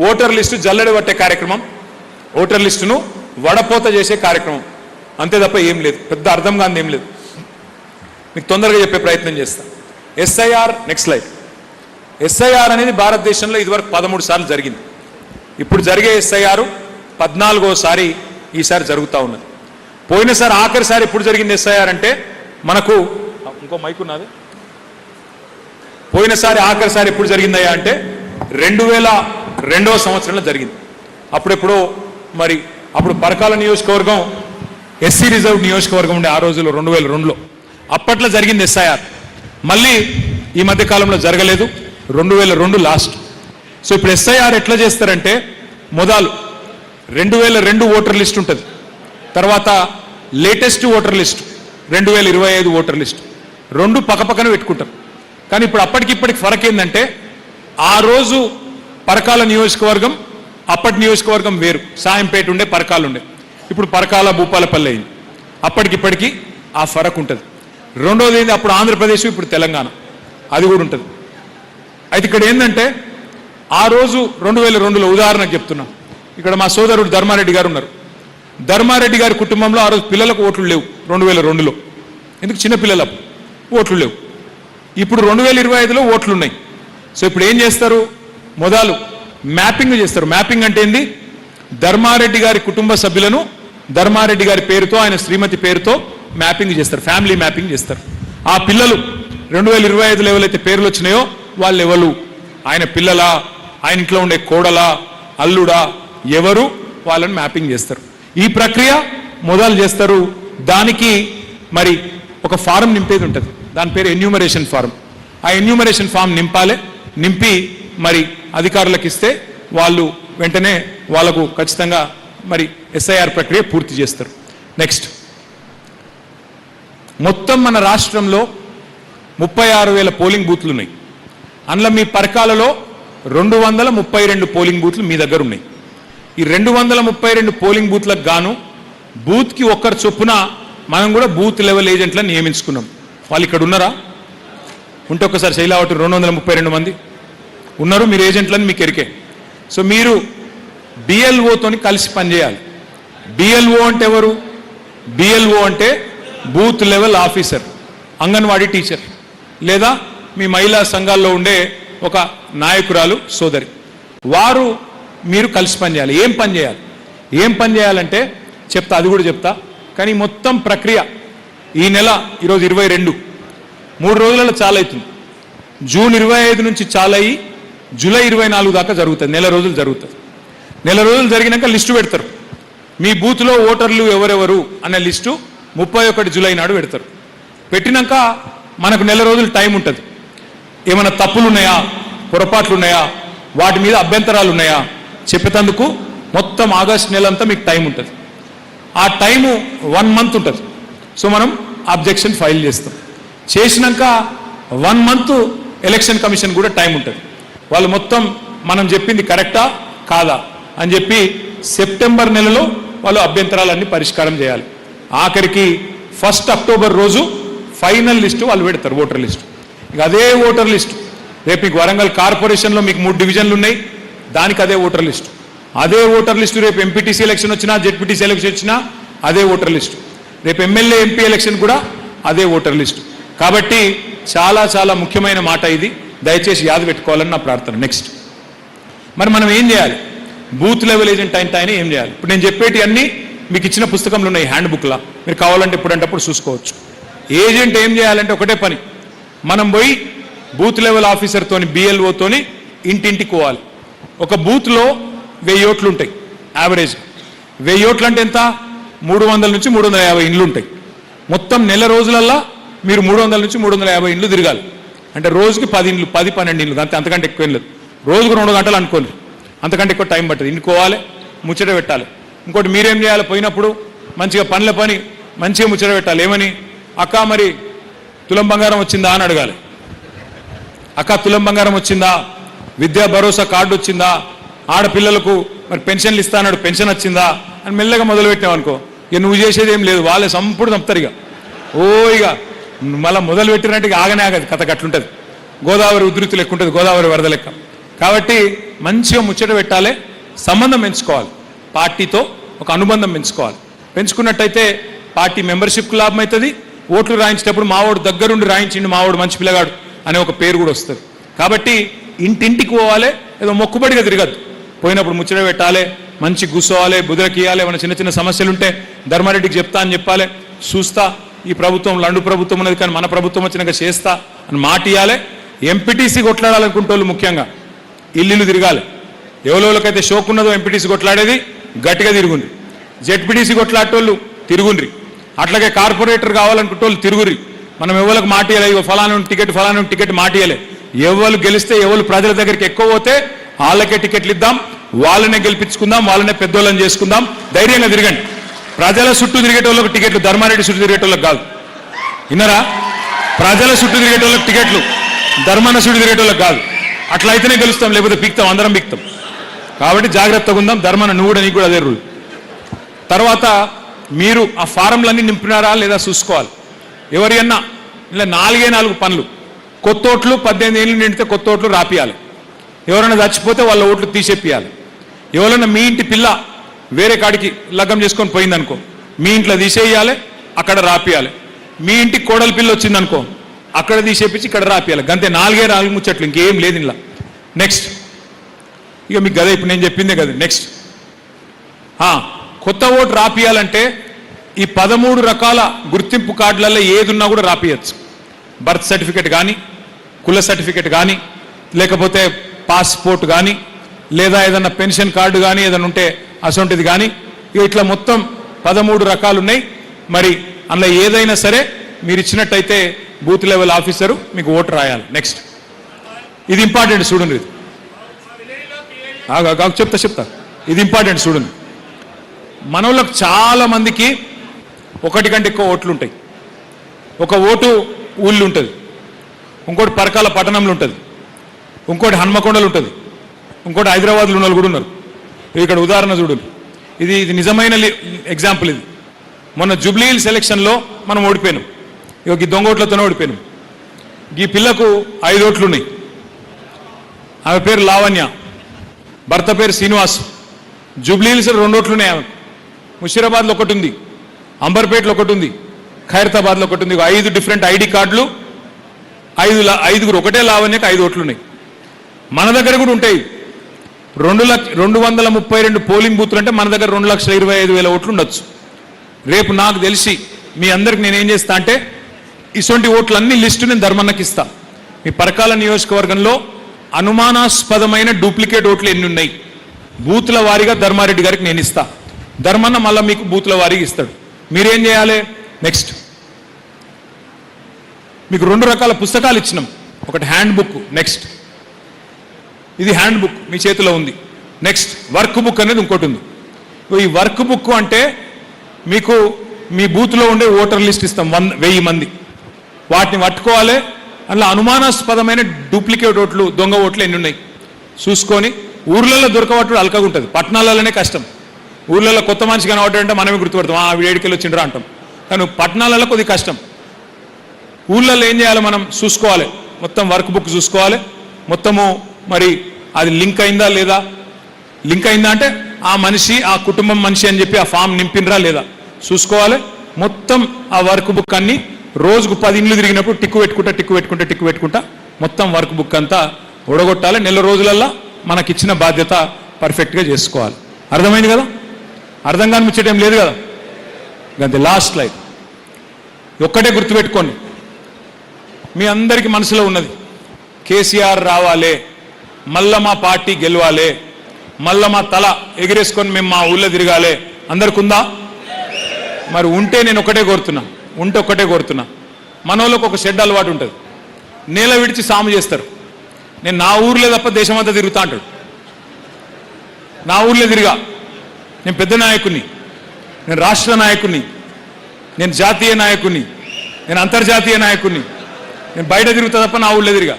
ఓటర్ లిస్టు జల్లెడ పట్టే కార్యక్రమం, ఓటర్ లిస్టును వడపోత చేసే కార్యక్రమం. అంతే తప్ప ఏం లేదు, పెద్ద అర్థం కాని ఏం లేదు. మీకు తొందరగా చెప్పే ప్రయత్నం చేస్తాను. SIR, next slide. ఎస్ఐఆర్ అనేది భారతదేశంలో ఇదివరకు 13 సార్లు జరిగింది. ఇప్పుడు జరిగే ఎస్ఐఆర్ 14వసారి ఈసారి జరుగుతూ ఉన్నది. పోయినసారి ఆఖరిసారి ఎప్పుడు జరిగింది ఎస్ఐఆర్ అంటే, మనకు ఇంకో మైక్ ఉన్నది. పోయినసారి ఆఖరిసారి ఎప్పుడు జరిగిందయ్యా అంటే 2002వ సంవత్సరంలో జరిగింది. అప్పుడెప్పుడో మరి అప్పుడు పరకాల నియోజకవర్గం ఎస్సీ రిజర్వ్ నియోజకవర్గం ఉండే ఆ రోజుల్లో 2002లో అప్పట్లో జరిగింది ఎస్ఐఆర్. మళ్ళీ ఈ మధ్య కాలంలో జరగలేదు, 2002 లాస్ట్. సో ఇప్పుడు ఎస్ఐఆర్ ఎట్లా చేస్తారంటే, మొదలు 2002 ఓటర్ లిస్ట్ ఉంటుంది, తర్వాత latest voter list 2025 voter list, 2 పక్కపక్కన పెట్టుకుంటారు. కానీ ఇప్పుడు అప్పటికిప్పటికి ఫరక్ ఏంటంటే, ఆ రోజు పరకాల నియోజకవర్గం, అప్పటి నియోజకవర్గం వేరు, సాయంపేట ఉండే, పరకాలు ఉండే. ఇప్పుడు పరకాల భూపాలపల్లి అయింది. అప్పటికిప్పటికి ఆ ఫరక్ ఉంటుంది. రెండోది ఏంది, అప్పుడు ఆంధ్రప్రదేశ్, ఇప్పుడు తెలంగాణ, అది కూడా ఉంటుంది. అయితే ఇక్కడ ఏంటంటే ఆ రోజు 2002లో ఉదాహరణకు చెప్తున్నా, ఇక్కడ మా సోదరుడు ధర్మారెడ్డి గారు ఉన్నారు. ధర్మారెడ్డి గారి కుటుంబంలో ఆ రోజు పిల్లలకు ఓట్లు లేవు 2002లో. ఎందుకు? చిన్న పిల్లలకు ఓట్లు లేవు. ఇప్పుడు 2025లో ఓట్లు ఉన్నాయి. సో ఇప్పుడు ఏం చేస్తారు, మొదలు మ్యాపింగ్ చేస్తారు. మ్యాపింగ్ అంటే ఏంది, ధర్మారెడ్డి గారి కుటుంబ సభ్యులను ధర్మారెడ్డి గారి పేరుతో, ఆయన శ్రీమతి పేరుతో మ్యాపింగ్ చేస్తారు, ఫ్యామిలీ మ్యాపింగ్ చేస్తారు. ఆ పిల్లలు 2025లో ఎవరైతే పేర్లు వచ్చినాయో వాళ్ళు ఎవరు, ఆయన పిల్లలా, ఆయన ఇంట్లో ఉండే కోడలా, అల్లుడా, ఎవరు, వాళ్ళని మ్యాపింగ్ చేస్తారు. ఈ ప్రక్రియ మొదలు చేస్తారు. దానికి మరి ఒక ఫారం నింపేది ఉంటుంది, దాని పేరు ఎన్యూమరేషన్ ఫారం. ఆ ఎన్యూమరేషన్ ఫామ్ నింపాలి. నింపి మరి అధికారులకు ఇస్తే వాళ్ళు వెంటనే వాళ్ళకు ఖచ్చితంగా మరి ఎస్ఐఆర్ ప్రక్రియ పూర్తి చేస్తారు. నెక్స్ట్, మొత్తం మన రాష్ట్రంలో 36,000 పోలింగ్ బూత్లు ఉన్నాయి. అందులో మీ పరకాలలో 232 పోలింగ్ బూత్లు మీ దగ్గర ఉన్నాయి. ఈ 232 పోలింగ్ బూత్లకు గాను బూత్కి ఒక్కరు చొప్పున మనం కూడా బూత్ లెవెల్ ఏజెంట్లను నియమించుకున్నాం. వాళ్ళు ఇక్కడ ఉన్నారా? ఉంటే ఒక్కసారి శైలావటి 232 మంది ఉన్నారు, మీరు ఏజెంట్లని మీకు ఎరికే. సో మీరు బిఎల్ఓతోని కలిసి పనిచేయాలి. బిఎల్ఓ అంటే ఎవరు? బిఎల్ఓ అంటే booth level officer, anganwadi teacher, లేదా మీ మహిళా సంఘాల్లో ఉండే ఒక నాయకురాలు సోదరి. వారు మీరు కలిసి పనిచేయాలి. ఏం పని చేయాలి? ఏం పని చేయాలంటే చెప్తా, అది కూడా చెప్తా. కానీ మొత్తం ప్రక్రియ ఈ నెల, ఈరోజు 22, 3 రోజులలో చాలా అవుతుంది. జూన్ 25 నుంచి చాలా అయ్యి జూలై 24 దాకా జరుగుతుంది. నెల రోజులు జరుగుతుంది. నెల రోజులు జరిగినాక లిస్టు పెడతారు. మీ బూత్లో ఓటర్లు ఎవరెవరు అనే లిస్టు 31 జూలై నాడు పెడతారు. పెట్టినాక మనకు నెల రోజులు టైం ఉంటుంది. ఏమైనా తప్పులు ఉన్నాయా, పొరపాట్లు ఉన్నాయా, వాటి మీద అభ్యంతరాలు ఉన్నాయా చెప్పేందుకు మొత్తం ఆగస్టు నెలంతా మీకు టైం ఉంటుంది. ఆ టైము 1 మంత్ ఉంటుంది. సో మనం అబ్జెక్షన్ ఫైల్ చేస్తాం. చేసినాక 1 మంత్ ఎలక్షన్ కమిషన్ కూడా టైం ఉంటుంది. వాళ్ళు మొత్తం మనం చెప్పింది కరెక్టా కాదా అని చెప్పి సెప్టెంబర్ నెలలో వాళ్ళు అభ్యంతరాలన్నీ పరిష్కారం చేయాలి. ఆఖరికి 1 అక్టోబర్ రోజు ఫైనల్ లిస్టు వాళ్ళు పెడతారు, ఓటర్ లిస్టు. ఇక అదే ఓటర్ లిస్టు రేపు మీకు వరంగల్ కార్పొరేషన్లో మీకు 3 డివిజన్లు ఉన్నాయి, దానికి అదే ఓటర్ లిస్టు. అదే ఓటర్ లిస్టు రేపు ఎంపీటీసీ ఎలక్షన్ వచ్చినా, జెడ్పీటీసీ ఎలక్షన్ వచ్చినా అదే ఓటర్ లిస్టు. రేపు ఎమ్మెల్యే, ఎంపీ ఎలక్షన్ కూడా అదే ఓటర్ లిస్టు. కాబట్టి చాలా చాలా ముఖ్యమైన మాట ఇది, దయచేసి యాద పెట్టుకోవాలని నా ప్రార్థన. నెక్స్ట్, మరి మనం ఏం చేయాలి? బూత్ లెవెల్ ఏజెంట్ అంటే ఆయన ఏం చేయాలి? ఇప్పుడు నేను చెప్పేటి అన్నీ మీకు ఇచ్చిన పుస్తకంలో ఉన్నాయి, హ్యాండ్ బుక్లా, మీరు కావాలంటే ఇప్పుడంటప్పుడు చూసుకోవచ్చు. ఏజెంట్ ఏం చేయాలంటే ఒకటే పని, మనం పోయి బూత్ లెవెల్ ఆఫీసర్తోని, బిఎల్ఓతోని ఇంటింటికి పోవాలి. ఒక బూత్లో 1000 ఓట్లు ఉంటాయి యావరేజ్. 1000 ఓట్లు అంటే ఎంత? 300 నుంచి 350 ఇండ్లు ఉంటాయి. మొత్తం నెల రోజులల్లా మీరు 300 నుంచి 350 ఇండ్లు తిరగాలి. అంటే రోజుకి 10 ఇండ్లు, 10-12 ఇండ్లు, అంతే, అంతకంటే ఎక్కువ ఏం లేదు. రోజుకు 2 గంటలు అనుకోండి, అంతకంటే ఎక్కువ టైం పట్టదు. ఇండుకోవాలి, ముచ్చట పెట్టాలి. ఇంకోటి మీరేం చేయాలి, పోయినప్పుడు మంచిగా పనుల పని మంచిగా ముచ్చట పెట్టాలి. ఏమని? అక్క మరి తులం బంగారం వచ్చిందా అని అడగాలి. అక్క తులం బంగారం వచ్చిందా? విద్యా భరోసా కార్డు వచ్చిందా? ఆడపిల్లలకు మరి పెన్షన్లు ఇస్తా అన్నాడు, పెన్షన్ వచ్చిందా అని మెల్లగా మొదలుపెట్టావు అనుకో, ఇక నువ్వు చేసేది ఏం లేదు, వాళ్ళే సంపూడు చంపుతారు. ఇక ఇక మళ్ళీ మొదలు పెట్టినట్టు ఆగనే ఆగదు, కథ అట్లుంటుంది. గోదావరి ఉధృతి లెక్క ఉంటుంది, గోదావరి వరద లెక్క. కాబట్టి మంచిగా ముచ్చట పెట్టాలి, సంబంధం పెంచుకోవాలి, పార్టీతో ఒక అనుబంధం పెంచుకోవాలి. పెంచుకున్నట్టయితే పార్టీ మెంబర్షిప్కి లాభం అవుతుంది. ఓట్లు రాయించేటప్పుడు మావాడు దగ్గరుండి రాయించిండు, మావాడు మంచి పిల్లగాడు అనే ఒక పేరు కూడా వస్తుంది. కాబట్టి ఇంటింటికి పోవాలి, ఏదో మొక్కుబడిగా తిరగద్దు. పోయినప్పుడు ముచ్చట పెట్టాలి, మంచి కూర్చోవాలి, బుదరకియాలి. ఏమైనా చిన్న చిన్న సమస్యలు ఉంటే ధర్మారెడ్డికి చెప్తా అని చెప్పాలి. చూస్తా, ఈ ప్రభుత్వం లండు ప్రభుత్వం ఉన్నది కానీ మన ప్రభుత్వం వచ్చినాక చేస్తా అని మాట ఇవ్వాలి. ఎంపీటీసీ కొట్లాడాలనుకుంటే వాళ్ళు ముఖ్యంగా ఇల్లు తిరగాలి. ఎవరెవరికైతే షోక్ ఉన్నదో ఎంపీటీసీ కొట్లాడేది గట్టిగా తిరుగుండ్రి. జెడ్పీటీసీ కొట్లాడేటోళ్ళు తిరుగుండ్రి. అట్లాగే కార్పొరేటర్ కావాలనుకుంటే వాళ్ళు తిరుగురి. మనం ఎవరికి మాట ఇవ్వాలి, ఇవ్వ ఫలానా టికెట్ మాట ఇవ్వలే. ఎవరు గెలిస్తే, ఎవరు ప్రజల దగ్గరికి ఎక్కువ పోతే వాళ్ళకే టికెట్లు ఇద్దాం, వాళ్ళనే గెలిపించుకుందాం, వాళ్ళనే పెద్దోళ్ళని చేసుకుందాం. ధైర్యంగా తిరగండి. ప్రజల చుట్టూ తిరిగేటోళ్ళకి టికెట్లు, ధర్మారెడ్డి చుట్టూ తిరిగేటోళ్ళకి కాదు. విన్నారా? ప్రజల చుట్టూ తిరిగేటోళ్ళకి టికెట్లు, ధర్మాన చుట్టూ తిరిగేటోళ్ళకి కాదు. అట్లా అయితేనే గెలుస్తాం, లేకపోతే పీక్తాం, అందరం పీక్తాం. కాబట్టి జాగ్రత్తగా ఉందాం. ధర్మాన నువ్వు కూడా, నీకు కూడా అదే రూల్. తర్వాత మీరు ఆ ఫారంలన్నీ నింపినారా లేదా చూసుకోవాలి. ఎవరియన్నా ఇలా 4 పనులు. కొత్త ఓట్లు 18 ఏళ్ళు నిండితే కొత్త ఓట్లు రాపియాలి. ఎవరైనా చచ్చిపోతే వాళ్ళ ఓట్లు తీసేపియాలి. ఎవరైనా మీ ఇంటి పిల్ల వేరే కాడికి లగ్గం చేసుకొని పోయిందనుకో, మీ ఇంట్లో తీసేయాలి, అక్కడ రాపియాలి. మీ ఇంటికి కోడలి పిల్ల వచ్చిందనుకో, అక్కడ తీసేపించి ఇక్కడ రాపియాలి. గంతే 4 ముచ్చట్లు, ఇంకేం లేదు ఇలా. నెక్స్ట్ ఇక మీకు గదే ఇప్పుడు నేను చెప్పిందే కదా. నెక్స్ట్ కొత్త ఓటు రాపియాలంటే ఈ 13 రకాల గుర్తింపు కార్డులలో ఏదున్నా కూడా రాపియచ్చు. బర్త్ సర్టిఫికెట్ కానీ, కుల సర్టిఫికెట్ కానీ, లేకపోతే పాస్పోర్ట్ కానీ, లేదా ఏదన్నా పెన్షన్ కార్డు కానీ ఏదైనా ఉంటే అసొంటిది కానీ, ఇట్లా మొత్తం 13 రకాలు ఉన్నాయి. మరి అందులో ఏదైనా సరే మీరు ఇచ్చినట్టయితే బూత్ లెవెల్ ఆఫీసరు మీకు ఓటు రాయాలి. నెక్స్ట్ ఇది ఇంపార్టెంట్ చూడండి. ఇది చెప్తా ఇది ఇంపార్టెంట్ చూడండి. మనోళ్ళకు చాలా మందికి ఒకటి కంటే ఎక్కువ ఓట్లు ఉంటాయి. ఒక ఓటు ఊళ్ళు ఉంటుంది, ఇంకోటి పరకాల పట్టణంలో ఉంటుంది, ఇంకోటి హన్మకొండలు ఉంటుంది, ఇంకోటి హైదరాబాద్లో ఉన్న వాళ్ళు కూడా ఉన్నారు. ఇక్కడ ఉదాహరణ చూడండి. ఇది నిజమైన ఎగ్జాంపుల్. ఇది మొన్న జూబ్లీ హిల్స్ ఎలక్షన్లో మనం ఓడిపోయినాం. ఈ దొంగ ఓట్లతోనే ఓడిపోయినాం. ఈ పిల్లకు 5 ఓట్లు ఉన్నాయి. ఆమె పేరు లావణ్య, భర్త పేరు శ్రీనివాస్. జూబ్లీ హిల్స్ 2 ఓట్లు ఉన్నాయి ఆమె. ముషీరాబాద్లో ఒకటి ఉంది, అంబర్పేటలో ఒకటి ఉంది, ఖైరతాబాద్లో ఒకటి ఉంది. 5 డిఫరెంట్ ఐడి కార్డులు, 5 ఒకటే లావణ్యకు 5 ఓట్లు ఉన్నాయి. మన దగ్గర కూడా ఉంటాయి. 232 పోలింగ్ బూత్లు అంటే మన దగ్గర 2,25,000 ఓట్లు ఉండొచ్చు. రేపు నాకు తెలిసి మీ అందరికి నేనేం చేస్తా అంటే ఇటువంటి ఓట్లన్నీ లిస్టు నేను ధర్మన్నకి ఇస్తా. మీ పరకాల నియోజకవర్గంలో అనుమానాస్పదమైన డూప్లికేట్ ఓట్లు ఎన్ని ఉన్నాయి బూత్ల వారీగా ధర్మారెడ్డి గారికి నేను ఇస్తా. ధర్మన్న మళ్ళీ మీకు బూత్ల వారీగా ఇస్తాడు. మీరేం చేయాలి? నెక్స్ట్ మీకు 2 రకాల పుస్తకాలు ఇచ్చినాం. ఒకటి హ్యాండ్ బుక్, నెక్స్ట్ ఇది హ్యాండ్ బుక్ మీ చేతిలో ఉంది. నెక్స్ట్ వర్క్ బుక్ అనేది ఇంకోటి ఉంది. ఈ వర్క్ బుక్ అంటే మీకు మీ బూత్లో ఉండే ఓటర్ లిస్ట్ ఇస్తాం, 1000 మంది. వాటిని పట్టుకోవాలి. అందులో అనుమానాస్పదమైన డూప్లికేట్ ఓట్లు, దొంగ ఓట్లు ఎన్ని ఉన్నాయి చూసుకొని, ఊర్లలో దొరకబట్టడం అలకగా ఉంటుంది, పట్టణాలలోనే కష్టం. ఊర్లలో కొత్త మనిషి కనబడ్డాడంటే మనమే గుర్తుపడతాం, వీడేడికెళ్ళి వచ్చిండ్రా అంటాం. కానీ పట్టణాలలో కొద్ది కష్టం. ఊళ్ళల్లో ఏం చేయాలి? మనం చూసుకోవాలి, మొత్తం వర్క్ బుక్ చూసుకోవాలి. మొత్తము మరి అది లింక్ అయిందా లేదా, లింక్ అయిందా అంటే ఆ మనిషి ఆ కుటుంబం మనిషి అని చెప్పి ఆ ఫామ్ నింపినరా లేదా చూసుకోవాలి. మొత్తం ఆ వర్క్ బుక్ అన్ని రోజుకు 10 ఇండ్లు తిరిగినప్పుడు టిక్కు పెట్టుకుంటా మొత్తం వర్క్ బుక్ అంతా ఒడగొట్టాలి. నెల రోజులల్లా మనకిచ్చిన బాధ్యత పర్ఫెక్ట్గా చేసుకోవాలి. అర్థమైంది కదా? అర్థం కాని ముచ్చటేం లేదు కదా. అంతే. లాస్ట్ లైఫ్ ఒక్కటే గుర్తుపెట్టుకోండి, మీ అందరికీ మనసులో ఉన్నది కేసీఆర్ రావాలే, మళ్ళా మా పార్టీ గెలవాలే, మళ్ళా మా తల ఎగిరేసుకొని మేము మా ఊళ్ళో తిరగాలి అందరికి ఉందా? మరి ఉంటే నేను ఒకటే కోరుతున్నా, మనోళ్ళకి ఒక షెడ్ అలవాటు ఉంటుంది, నేల విడిచి సాము చేస్తారు. నేను నా ఊర్లే తప్ప దేశమంతా తిరుగుతా అంటాడు. నా ఊర్లే తిరిగా, నేను పెద్ద నాయకుని, నేను రాష్ట్ర నాయకుని, నేను జాతీయ నాయకుని, నేను అంతర్జాతీయ నాయకుని, నేను బయట తిరుగుతా తప్ప నా ఊళ్ళో తిరిగా.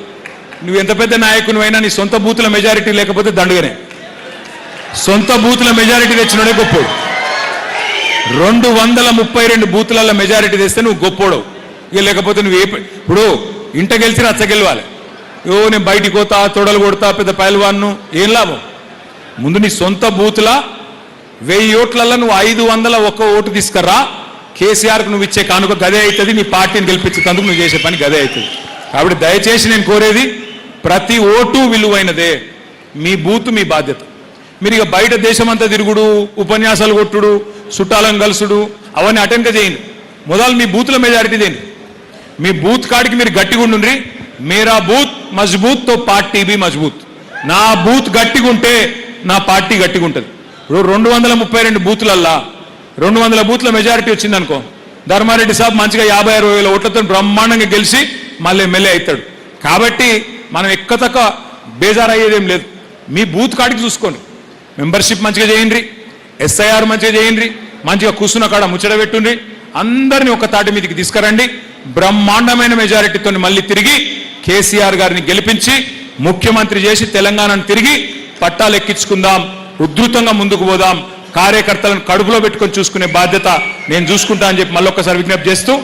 నువ్వు ఎంత పెద్ద నాయకుని అయినా నీ సొంత బూతుల మెజారిటీ లేకపోతే దండుగానే. సొంత బూతుల మెజారిటీ తెచ్చినోడే గొప్పోడు. 232 బూతులలో మెజారిటీ తెస్తే నువ్వు గొప్పోడవు. ఇక లేకపోతే నువ్వు ఇప్పుడు ఇంట గెలిచి రచ్చ గెలవాలి. నేను బయటికి పోతా, తొడలు కొడతా, పెద్ద పైల్వాన్ను, ఏం లాభం? ముందు నీ సొంత బూతుల 1000 ఓట్లలో నువ్వు 501 ఓటు తీసుకురా. కేసీఆర్కు నువ్వు ఇచ్చే కానుక గదే అవుతుంది, నీ పార్టీని గెలిపించేందుకు నువ్వు చేసే పని గదే అవుతుంది. కాబట్టి దయచేసి నేను కోరేది, ప్రతి ఓటు విలువైనదే. మీ బూత్ మీ బాధ్యత. మీరు ఇక బయట దేశమంతా తిరుగుడు, ఉపన్యాసాలు కొట్టుడు, చుట్టాలను కలుసుడు అవన్నీ అటెండ్ చేయండి. మొదలు మీ బూత్ల మెజారిటీ దేని. మీ బూత్ కాడికి మీరు గట్టిగా ఉండుండ్రి. మేరా బూత్ మజబూత్ తో పార్టీ బి మజబూత్. నా బూత్ గట్టిగా ఉంటే నా పార్టీ గట్టిగా ఉంటుంది. 232 బూత్లల్లా 200 బూత్ల మెజారిటీ వచ్చిందనుకో, ధర్మారెడ్డి సాబ్ మంచిగా 50-60 వేల ఓట్లతో బ్రహ్మాండంగా గెలిచి మళ్ళీ ఎమ్మెల్యే అవుతాడు. కాబట్టి మనం ఎక్కతక్క బేజారయ్యేదేం లేదు. మీ బూత్ కాడికి చూసుకోండి, మెంబర్షిప్ మంచిగా చేయండి, SIR మంచిగా చేయండి, మంచిగా కూర్చున్న కాడ ముచ్చట పెట్టుండ్రి, అందరినీ ఒక తాటి మీదకి తీసుకురండి. బ్రహ్మాండమైన మెజారిటీతో మళ్ళీ తిరిగి కేసీఆర్ గారిని గెలిపించి ముఖ్యమంత్రి చేసి తెలంగాణను తిరిగి పట్టాలు ఎక్కించుకుందాం, ఉధృతంగా ముందుకు పోదాం. కార్యకర్తలను కడుపులో పెట్టుకొని చూసుకునే బాధ్యత నేను చూసుకుంటా అని చెప్పి మళ్ళొక్కసారి విజ్ఞప్తి చేస్తూ